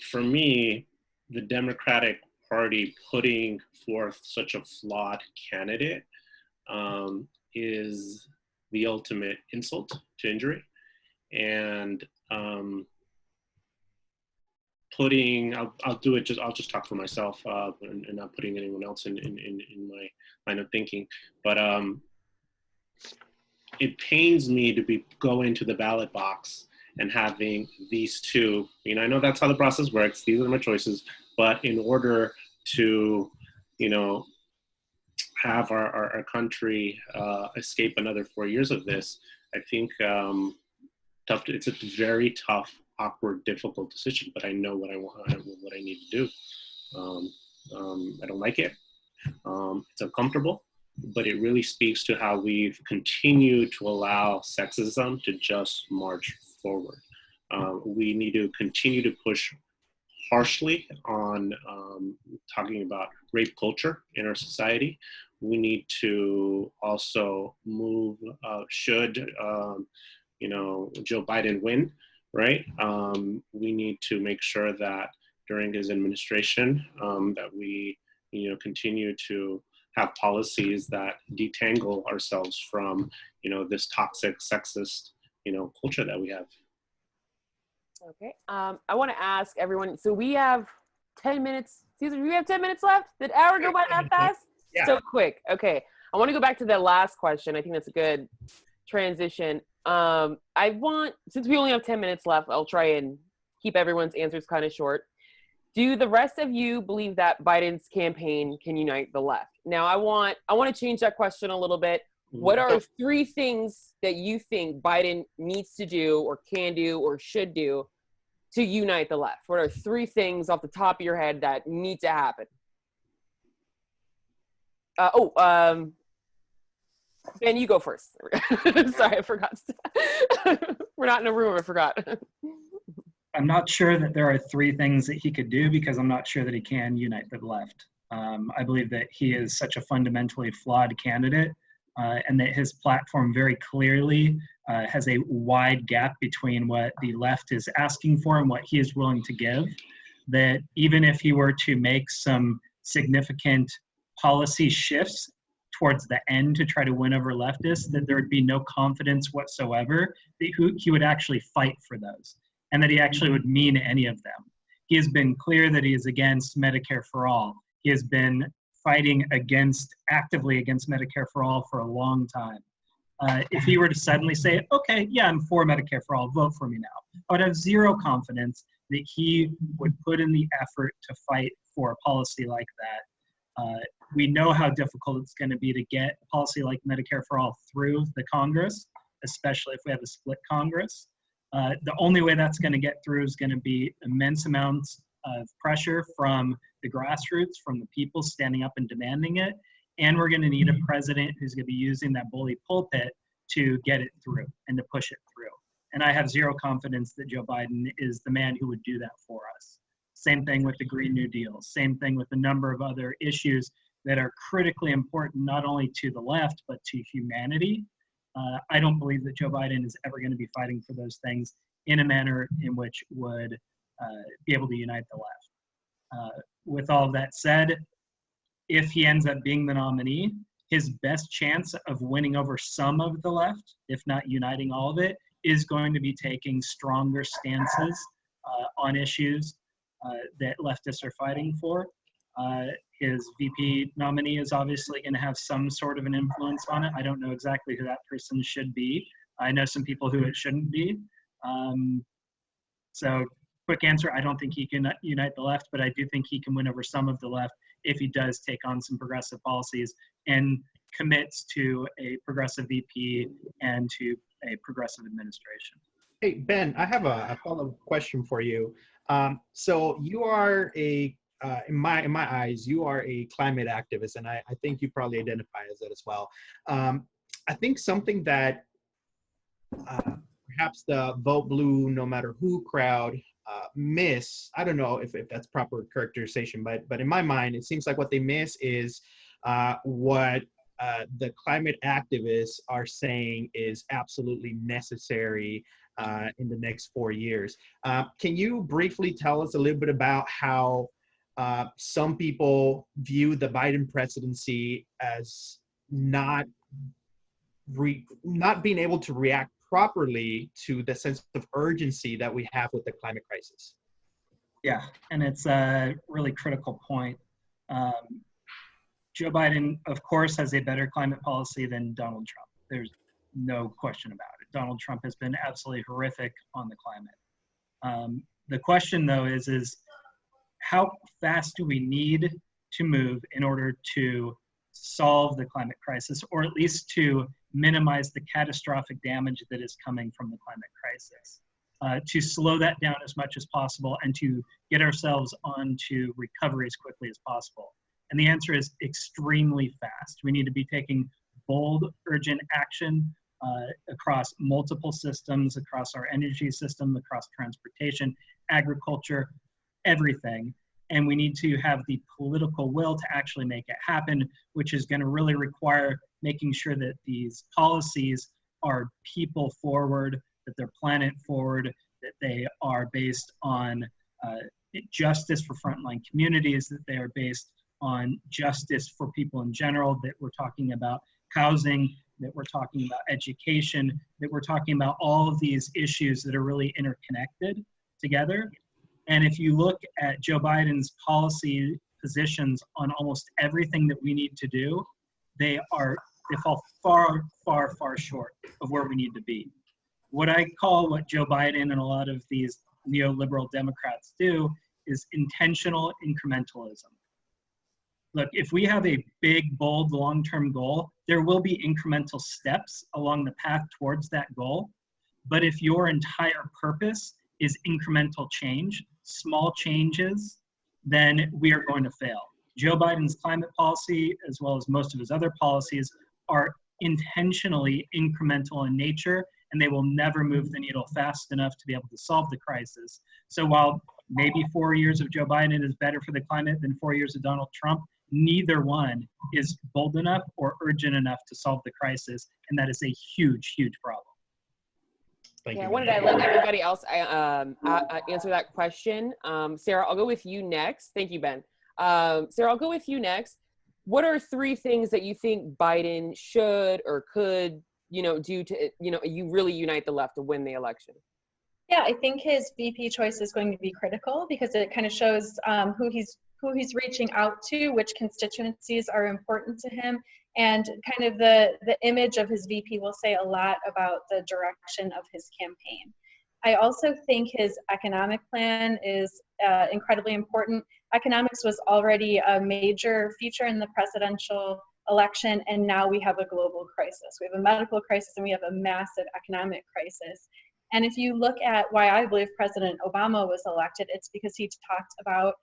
for me, the Democratic Party putting forth such a flawed candidate is the ultimate insult to injury. And I'll just talk for myself and not putting anyone else in my line of thinking, but it pains me to go into the ballot box and having these two, I know that's how the process works, these are my choices, but in order to, have our country escape another 4 years of this, I think it's a very tough, awkward, difficult decision, but I know what I want, what I need to do. I don't like it. It's uncomfortable, but it really speaks to how we've continued to allow sexism to just march forward. We need to continue to push harshly on talking about rape culture in our society. We need to also move, should Joe Biden win, right? We need to make sure that during his administration that we continue to have policies that detangle ourselves from this toxic, sexist culture that we have. Okay. I want to ask everyone, so we have 10 minutes. Cesar, do we have 10 minutes left? Did hour go by that fast? Yeah. So quick. Okay. I want to go back to that last question. I think that's a good transition. Since we only have 10 minutes left, I'll try and keep everyone's answers kind of short. Do the rest of you believe that Biden's campaign can unite the left? Now, I want to change that question a little bit. What are 3 things that you think Biden needs to do or can do or should do to unite the left? What are 3 things off the top of your head that need to happen? Ben, you go first. Sorry, I forgot. We're not in a room, I forgot. I'm not sure that there are 3 things that he could do, because I'm not sure that he can unite the left. I believe that he is such a fundamentally flawed candidate, and that his platform very clearly has a wide gap between what the left is asking for and what he is willing to give, that even if he were to make some significant policy shifts towards the end to try to win over leftists, that there would be no confidence whatsoever that he would actually fight for those, and that he actually would mean any of them. He has been clear that he is against Medicare for all. He has been fighting actively against Medicare for all for a long time. If he were to suddenly say, okay, yeah, I'm for Medicare for all, vote for me now, I would have zero confidence that he would put in the effort to fight for a policy like that. We know how difficult it's going to be to get a policy like Medicare for all through the Congress, especially if we have a split Congress. The only way that's going to get through is going to be immense amounts of pressure from the grassroots, from the people standing up and demanding it. And we're going to need a president who's going to be using that bully pulpit to get it through and to push it through. And I have zero confidence that Joe Biden is the man who would do that for us. Same thing with the Green New Deal. Same thing with a number of other issues that are critically important, not only to the left, but to humanity. I don't believe that Joe Biden is ever going to be fighting for those things in a manner in which would be able to unite the left. With all of that said, if he ends up being the nominee, his best chance of winning over some of the left, if not uniting all of it, is going to be taking stronger stances on issues that leftists are fighting for. His VP nominee is obviously going to have some sort of an influence on it. I don't know exactly who that person should be. I know some people who it shouldn't be. So quick answer, I don't think he can unite the left, but I do think he can win over some of the left if he does take on some progressive policies and commits to a progressive VP and to a progressive administration. Hey, Ben, I have a follow-up question for you. So you are in my eyes, you are a climate activist, and I think you probably identify as that as well. I think something that perhaps the vote blue, no matter who crowd miss, I don't know if that's proper characterization, but in my mind, it seems like what they miss is what the climate activists are saying is absolutely necessary in the next 4 years. Can you briefly tell us a little bit about how some people view the Biden presidency as not being able to react properly to the sense of urgency that we have with the climate crisis? Yeah, and it's a really critical point. Joe Biden, of course, has a better climate policy than Donald Trump. There's no question about it. Donald Trump has been absolutely horrific on the climate. The question, though, is how fast do we need to move in order to solve the climate crisis, or at least to minimize the catastrophic damage that is coming from the climate crisis, to slow that down as much as possible and to get ourselves onto recovery as quickly as possible? And the answer is extremely fast. We need to be taking bold, urgent action across multiple systems, across our energy system, across transportation, agriculture, everything. And we need to have the political will to actually make it happen, which is going to really require making sure that these policies are people forward, that they're planet forward, that they are based on justice for frontline communities, that they are based on justice for people in general, that we're talking about housing, that we're talking about education, that we're talking about all of these issues that are really interconnected together. And if you look at Joe Biden's policy positions on almost everything that we need to do, they fall far, far, far short of where we need to be. What Joe Biden and a lot of these neoliberal Democrats do is intentional incrementalism. Look, if we have a big, bold, long-term goal, there will be incremental steps along the path towards that goal. But if your entire purpose is incremental change, small changes, then we are going to fail. Joe Biden's climate policy, as well as most of his other policies, are intentionally incremental in nature, and they will never move the needle fast enough to be able to solve the crisis. So while maybe 4 years of Joe Biden is better for the climate than 4 years of Donald Trump, neither one is bold enough or urgent enough to solve the crisis, and that is a huge, huge problem. Thank you. I wanted to let everybody else answer that question. Sarah, I'll go with you next. Thank you, Ben. Sarah, I'll go with you next. What are 3 things that you think Biden should or could, do to, you really unite the left to win the election? Yeah, I think his VP choice is going to be critical because it kind of shows who he's reaching out to, which constituencies are important to him, and kind of the image of his VP will say a lot about the direction of his campaign. I also think his economic plan is incredibly important. Economics was already a major feature in the presidential election, and now we have a global crisis. We have a medical crisis and we have a massive economic crisis. And if you look at why I believe President Obama was elected, it's because he talked about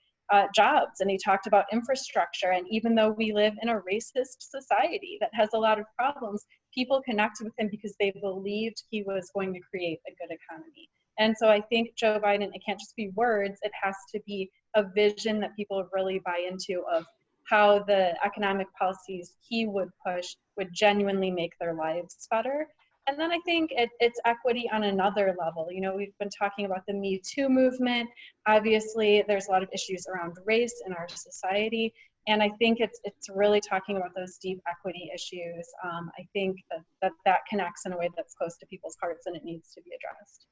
jobs and he talked about infrastructure. And even though we live in a racist society that has a lot of problems, people connected with him because they believed he was going to create a good economy. And so I think Joe Biden, it can't just be words, it has to be a vision that people really buy into of how the economic policies he would push would genuinely make their lives better. And then I think it's equity on another level. You know, we've been talking about the Me Too movement. Obviously, there's a lot of issues around race in our society. And I think it's really talking about those deep equity issues. I think that connects in a way that's close to people's hearts, and it needs to be addressed.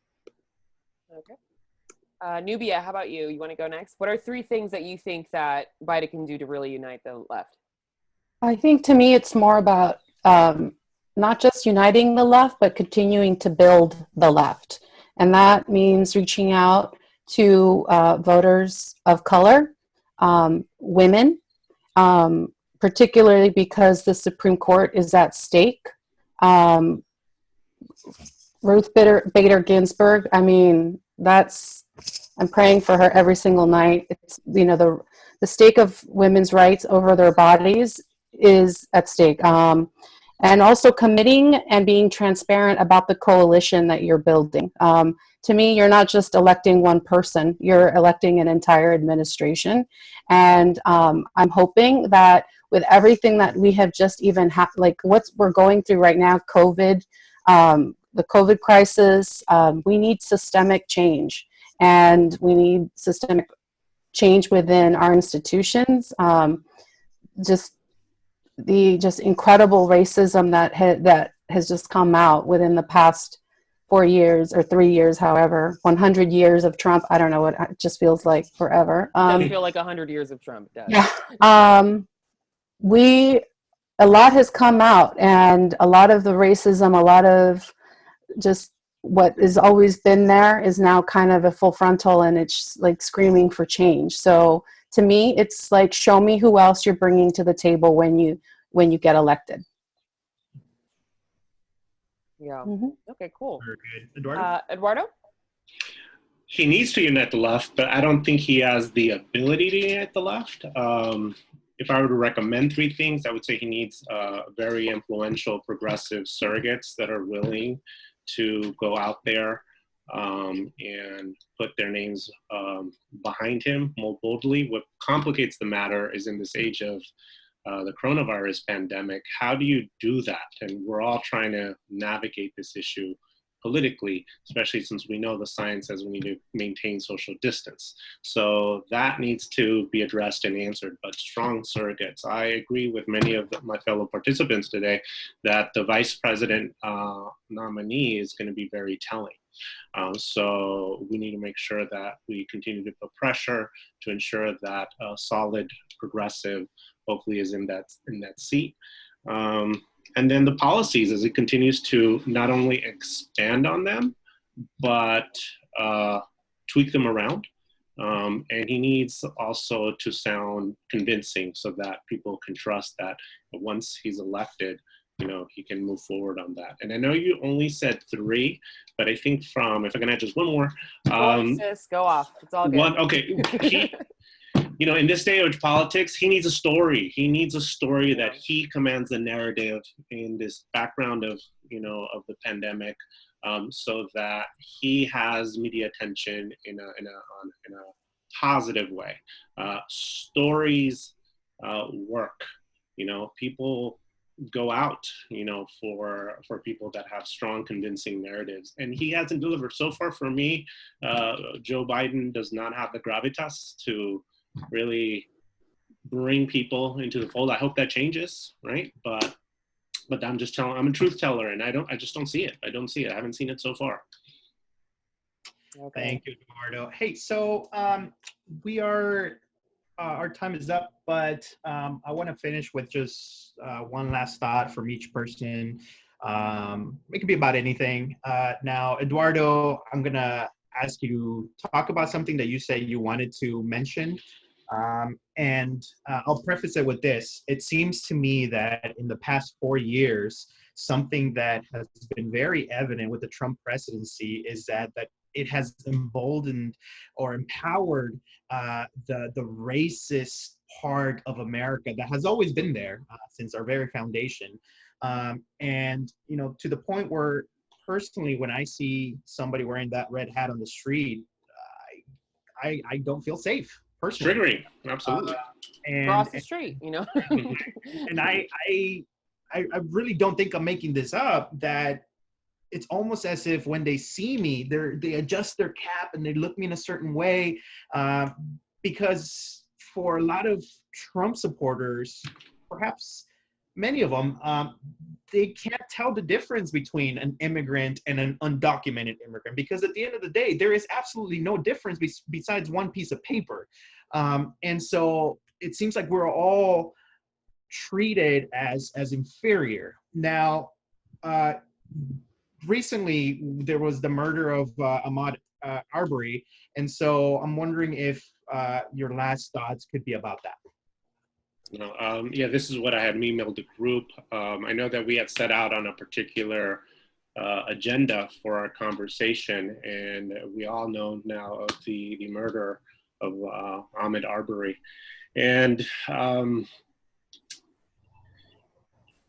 Okay. Nubia, how about you? You want to go next? What are 3 things that you think that Bedy can do to really unite the left? I think to me it's more about not just uniting the left, but continuing to build the left. And that means reaching out to voters of color, women, particularly because the Supreme Court is at stake. Ruth Bader Ginsburg, I mean, I'm praying for her every single night. It's, you know, the stake of women's rights over their bodies is at stake. And also committing and being transparent about the coalition that you're building. To me, you're not just electing one person, you're electing an entire administration. And I'm hoping that with everything that we have just even like what we're going through right now, COVID, the COVID crisis, we need systemic change. And we need systemic change within our institutions. Just incredible racism that has just come out within the past 4 years or 3 years, however, 100 years of Trump. I don't know what it just feels like forever. It does feel like 100 years of Trump. It does. Yeah. A lot has come out, and a lot of the racism, a lot of just what has always been there is now kind of a full frontal, and it's like screaming for change. So to me, it's like, show me who else you're bringing to the table when you get elected. Yeah. Mm-hmm. Okay, cool. Very good. Eduardo? Eduardo? He needs to unite the left, but I don't think he has the ability to unite the left. If I were to recommend 3 things, I would say he needs very influential progressive surrogates that are willing to go out there and put their names behind him more boldly. What complicates the matter is in this age of the coronavirus pandemic, how do you do that? And we're all trying to navigate this issue politically, especially since we know the science says we need to maintain social distance. So that needs to be addressed and answered, but strong surrogates. I agree with many of my fellow participants today that the vice president nominee is going to be very telling. So we need to make sure that we continue to put pressure to ensure that a solid progressive hopefully is in that seat. And then the policies, as it continues to not only expand on them, but tweak them around. And he needs also to sound convincing so that people can trust that once he's elected, you know, he can move forward on that. And I know you only said 3, but I think if I can add just one more. Sis, go off. It's all good. Okay. You know, in this day of politics, he needs a story. He needs a story that he commands the narrative in this background of, you know, of the pandemic, so that he has media attention in a positive way. Stories work. You know, people go out, you know, for people that have strong, convincing narratives. And he hasn't delivered. So far for me, Joe Biden does not have the gravitas to really bring people into the fold. I hope that changes, right? But I'm just telling, I'm a truth teller, and I just don't see it. I don't see it. I haven't seen it so far. Okay. Thank you, Eduardo. Hey, so we are, our time is up, but I want to finish with just one last thought from each person. It could be about anything. Now, Eduardo, I'm going to ask you to talk about something that you say you wanted to mention. And I'll preface it with this. It seems to me that in the past 4 years, something that has been very evident with the Trump presidency is that it has emboldened or empowered the racist part of America that has always been there since our very foundation. And, you know, to the point where personally, when I see somebody wearing that red hat on the street, I don't feel safe. Personally. Triggering, absolutely. Cross the street, you know. And I really don't think I'm making this up, that it's almost as if when they see me, they adjust their cap and they look me in a certain way, because for a lot of Trump supporters, perhaps many of them, they can't tell the difference between an immigrant and an undocumented immigrant, because at the end of the day, there is absolutely no difference besides one piece of paper. And so it seems like we're all treated as inferior. Now, recently there was the murder of Ahmaud Arbery, and so I'm wondering if your last thoughts could be about that. Yeah, this is what I had emailed the group. I know that we had set out on a particular agenda for our conversation, and we all know now of the murder of Ahmaud Arbery. And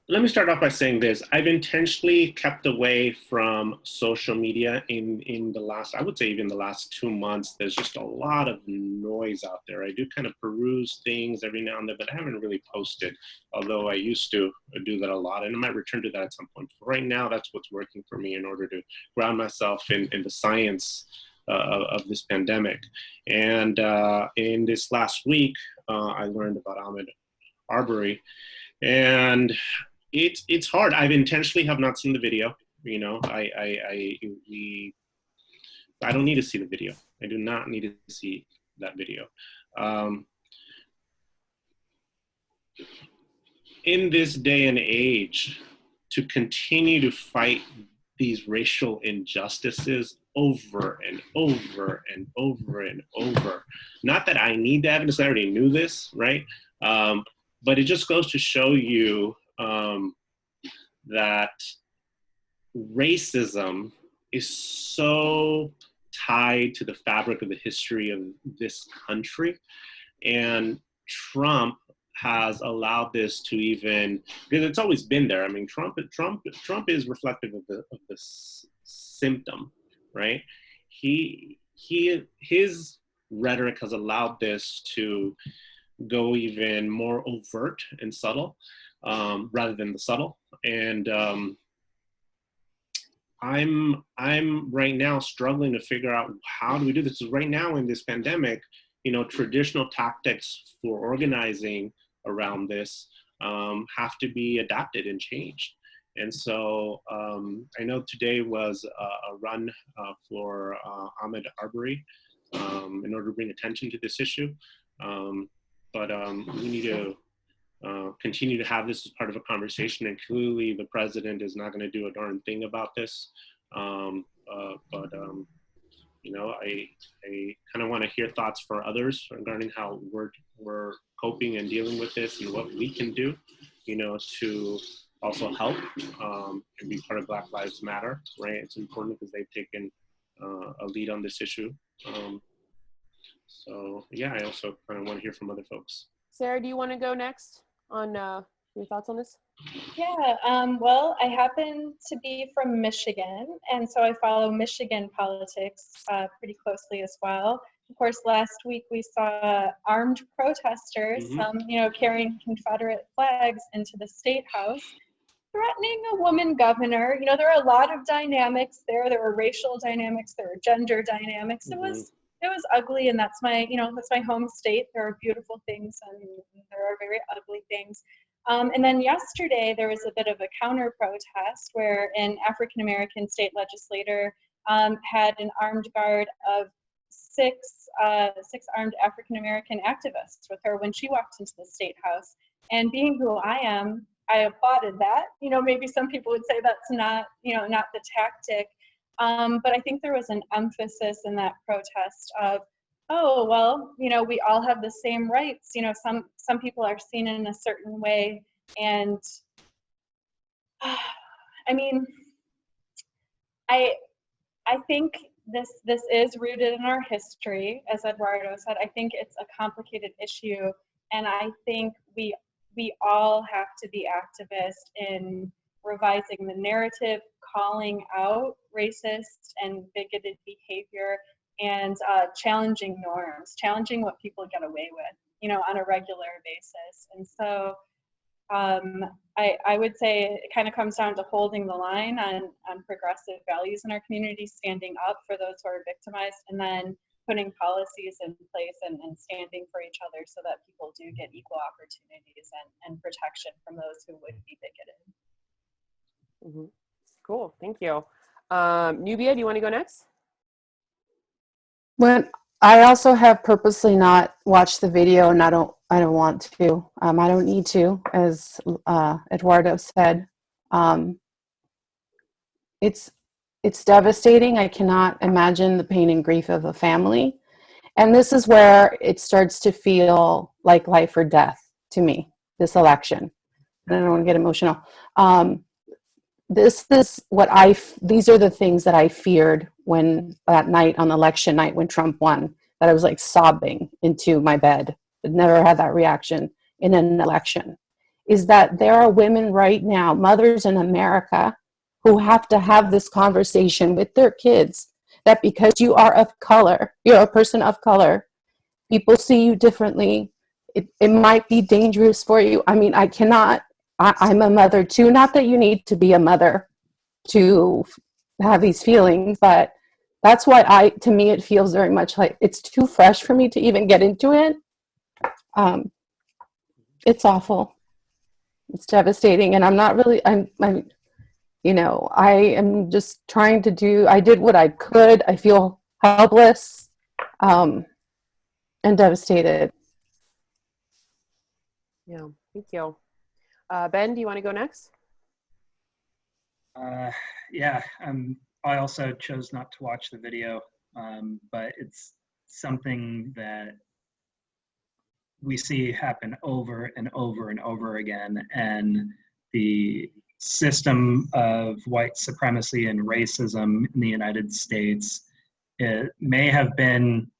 let me start off by saying this. I've intentionally kept away from social media in the last, I would say even the last 2 months. There's just a lot of noise out there. I do kind of peruse things every now and then, but I haven't really posted, although I used to do that a lot, and I might return to that at some point. But right now, that's what's working for me in order to ground myself in the science of this pandemic. And in this last week, I learned about Ahmaud Arbery, and it's hard. I've intentionally have not seen the video. You know, I don't need to see the video. I do not need to see that video. In this day and age, to continue to fight these racial injustices over and over and over and over. Not that I need the evidence, I already knew this, right? But it just goes to show you that racism is so tied to the fabric of the history of this country, and Trump has allowed this to even, because it's always been there. I mean, Trump is reflective of the symptom, right? His rhetoric has allowed this to go even more overt and subtle, rather than the subtle. And I'm right now struggling to figure out how do we do this. So right now in this pandemic, you know, traditional tactics for organizing around this have to be adapted and changed. And so I know today was a run for Ahmaud Arbery in order to bring attention to this issue. But we need to continue to have this as part of a conversation, and clearly the president is not going to do a darn thing about this. You know, I kind of want to hear thoughts for others regarding how we're coping and dealing with this, and what we can do, you know, to also help and be part of Black Lives Matter, right? It's important because they've taken a lead on this issue. So yeah, I also kind of want to hear from other folks. Sarah, do you want to go next on your thoughts on this? Yeah, well, I happen to be from Michigan, and so I follow Michigan politics pretty closely as well. Of course, last week we saw armed protesters, you know, carrying Confederate flags into the State House, threatening a woman governor. You know, there are a lot of dynamics there. There were racial dynamics, there were gender dynamics. It was ugly, and that's my, you know, that's my home state. There are beautiful things and there are very ugly things. And then yesterday there was a bit of a counter protest where an African-American state legislator had an armed guard of six armed African-American activists with her when she walked into the State House. And being who I am, I applauded that. You know, maybe some people would say that's not, you know, not the tactic. But I think there was an emphasis in that protest of, oh, well, you know, we all have the same rights. You know, some people are seen in a certain way. And I mean, I think this is rooted in our history, as Eduardo said. I think it's a complicated issue. And I think we all have to be activists in revising the narrative, calling out racist and bigoted behavior, and challenging norms, challenging what people get away with, you know, on a regular basis. And so I would say it kind of comes down to holding the line on progressive values in our community, standing up for those who are victimized, and then putting policies in place and standing for each other so that people do get equal opportunities and protection from those who would be bigoted. Mm-hmm. Cool, thank you. Nubia, do you want to go next? When I also have purposely not watched the video, and I don't want to. I don't need to, as Eduardo said. It's devastating. I cannot imagine the pain and grief of a family, and this is where it starts to feel like life or death to me. This election, and I don't want to get emotional. This is what these are the things that I feared when that night on election night when Trump won, that I was like sobbing into my bed. I'd never had that reaction in an election, is that there are women right now, mothers in America, who have to have this conversation with their kids, that because you are of color, you're a person of color, people see you differently. It might be dangerous for you. I mean, I'm a mother too. Not that you need to be a mother to have these feelings, but that's why to me, it feels very much like it's too fresh for me to even get into it. It's awful. It's devastating. And I'm not really, I am just trying to I did what I could. I feel helpless, and devastated. Yeah, thank you. Ben, do you want to go next? Yeah, I also chose not to watch the video, but it's something that we see happen over and over and over again. And the system of white supremacy and racism in the United States, it may have been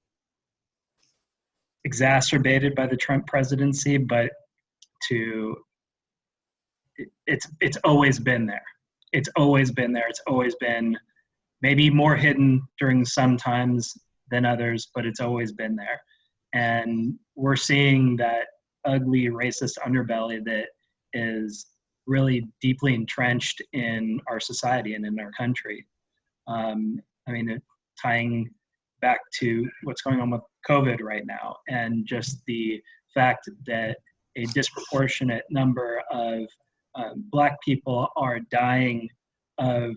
exacerbated by the Trump presidency, but it's always been there. It's always been there. It's always been maybe more hidden during some times than others, but it's always been there. And we're seeing that ugly racist underbelly that is really deeply entrenched in our society and in our country. Tying back to what's going on with COVID right now, and just the fact that a disproportionate number of Black people are dying of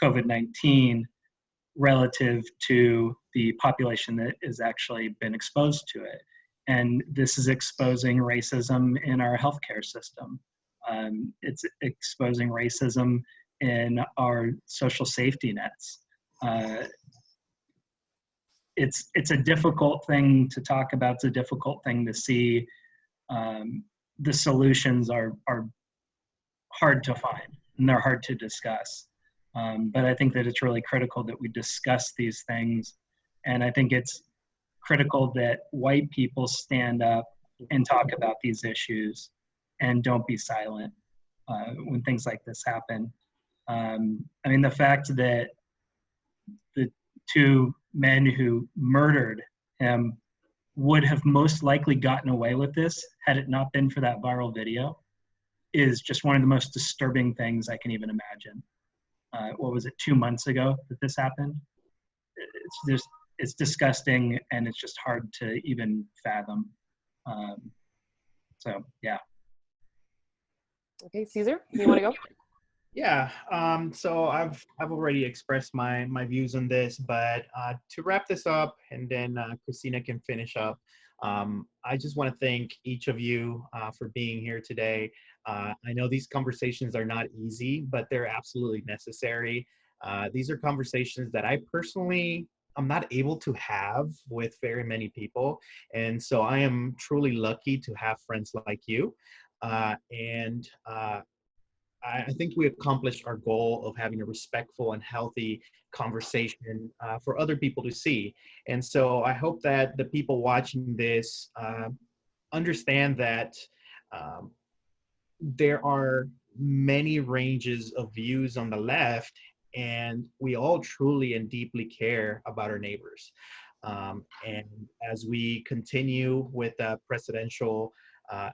COVID-19 relative to the population that has actually been exposed to it. And this is exposing racism in our healthcare system. It's exposing racism in our social safety nets. It's a difficult thing to talk about. It's a difficult thing to see. The solutions are hard to find, and they're hard to discuss. But I think that it's really critical that we discuss these things. And I think it's critical that white people stand up and talk about these issues and don't be silent when things like this happen. The fact that the two men who murdered him would have most likely gotten away with this had it not been for that viral video is just one of the most disturbing things I can even imagine. What was it, 2 months ago that this happened? It's disgusting, and it's just hard to even fathom. So yeah. Okay, Cesar, you want to go? Yeah, so I've already expressed my views on this, but to wrap this up, and then Chrystina can finish up, I just want to thank each of you for being here today. I know these conversations are not easy, but they're absolutely necessary. These are conversations that I personally I'm not able to have with very many people, and so I am truly lucky to have friends like you, and I think we accomplished our goal of having a respectful and healthy conversation for other people to see. And so I hope that the people watching this understand that there are many ranges of views on the left, and we all truly and deeply care about our neighbors. And as we continue with the presidential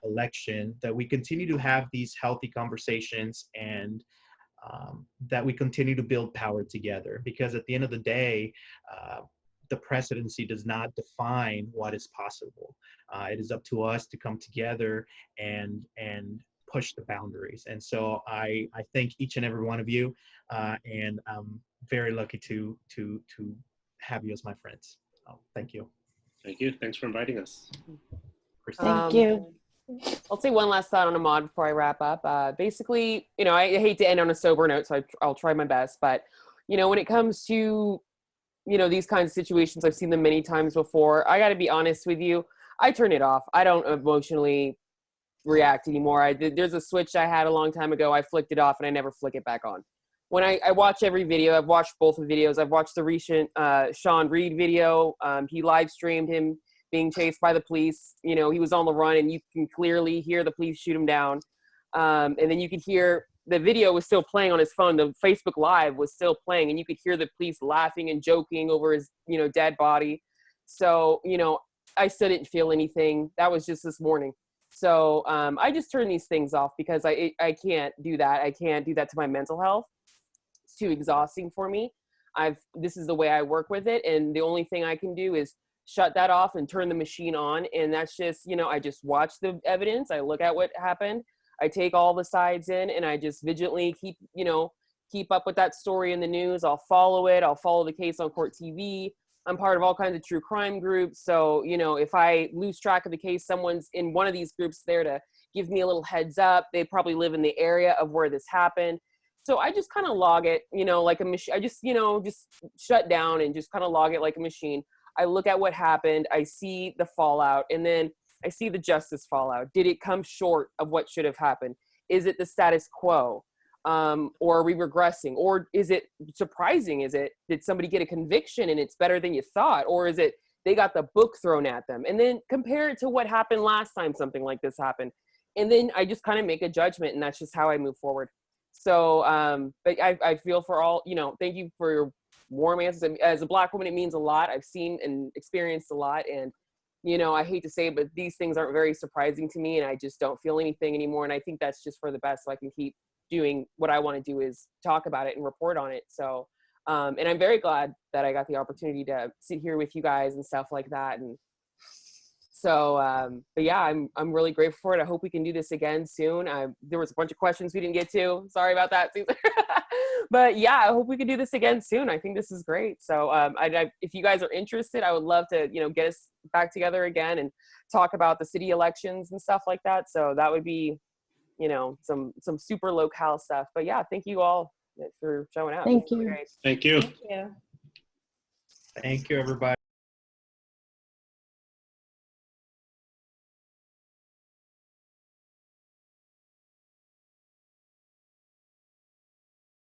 election, that we continue to have these healthy conversations, and that we continue to build power together, because at the end of the day, the presidency does not define what is possible. It is up to us to come together and push the boundaries. And so I thank each and every one of you, and I'm very lucky to have you as my friends. Thank you. Thank you. Thanks for inviting us. Thank you. I'll say one last thought on Ahmad before I wrap up. Basically, you know, I hate to end on a sober note, so I'll try my best. But, you know, when it comes to, you know, these kinds of situations, I've seen them many times before. I got to be honest with you. I turn it off. I don't emotionally react anymore. There's a switch I had a long time ago. I flicked it off and I never flick it back on. When I watch every video, I've watched both the videos. I've watched the recent Sean Reade video. He live streamed him being chased by the police. You know, he was on the run and you can clearly hear the police shoot him down. And then you could hear the video was still playing on his phone. The Facebook Live was still playing and you could hear the police laughing and joking over his, you know, dead body. So, you know, I still didn't feel anything. That was just this morning. So I just turn these things off because I can't do that. I can't do that to my mental health. It's too exhausting for me. This is the way I work with it. And the only thing I can do is shut that off and turn the machine on. And that's just, you know, I just watch the evidence. I look at what happened. I take all the sides in and I just vigilantly keep up with that story in the news. I'll follow it. I'll follow the case on Court TV. I'm part of all kinds of true crime groups. So, you know, if I lose track of the case, someone's in one of these groups there to give me a little heads up. They probably live in the area of where this happened. So I just kind of log it, you know, like a machine. I just, you know, just shut down and just kind of log it like a machine. I look at what happened. I see the fallout and then I see the justice fallout. Did it come short of what should have happened? Is it the status quo? Or are we regressing? Or is it surprising? Did somebody get a conviction and it's better than you thought? Or is it they got the book thrown at them? And then compare it to what happened last time something like this happened. And then I just kind of make a judgment and that's just how I move forward. So, but I feel for all, you know, thank you for your warm answers. As a Black woman, it means a lot. I've seen and experienced a lot. And, you know, I hate to say it, but these things aren't very surprising to me and I just don't feel anything anymore. And I think that's just for the best so I can keep doing what I want to do is talk about it and report on it. So, and I'm very glad that I got the opportunity to sit here with you guys and stuff like that. And so, but yeah, I'm really grateful for it. I hope we can do this again soon. There was a bunch of questions we didn't get to. Sorry about that, Cesar. But yeah, I hope we can do this again soon. I think this is great. So if you guys are interested, I would love to, you know, get us back together again and talk about the city elections and stuff like that. So that would be, you know, some super locale stuff. But yeah, thank you all for showing up. Thank you. Thank you. Thank you. Thank you, everybody.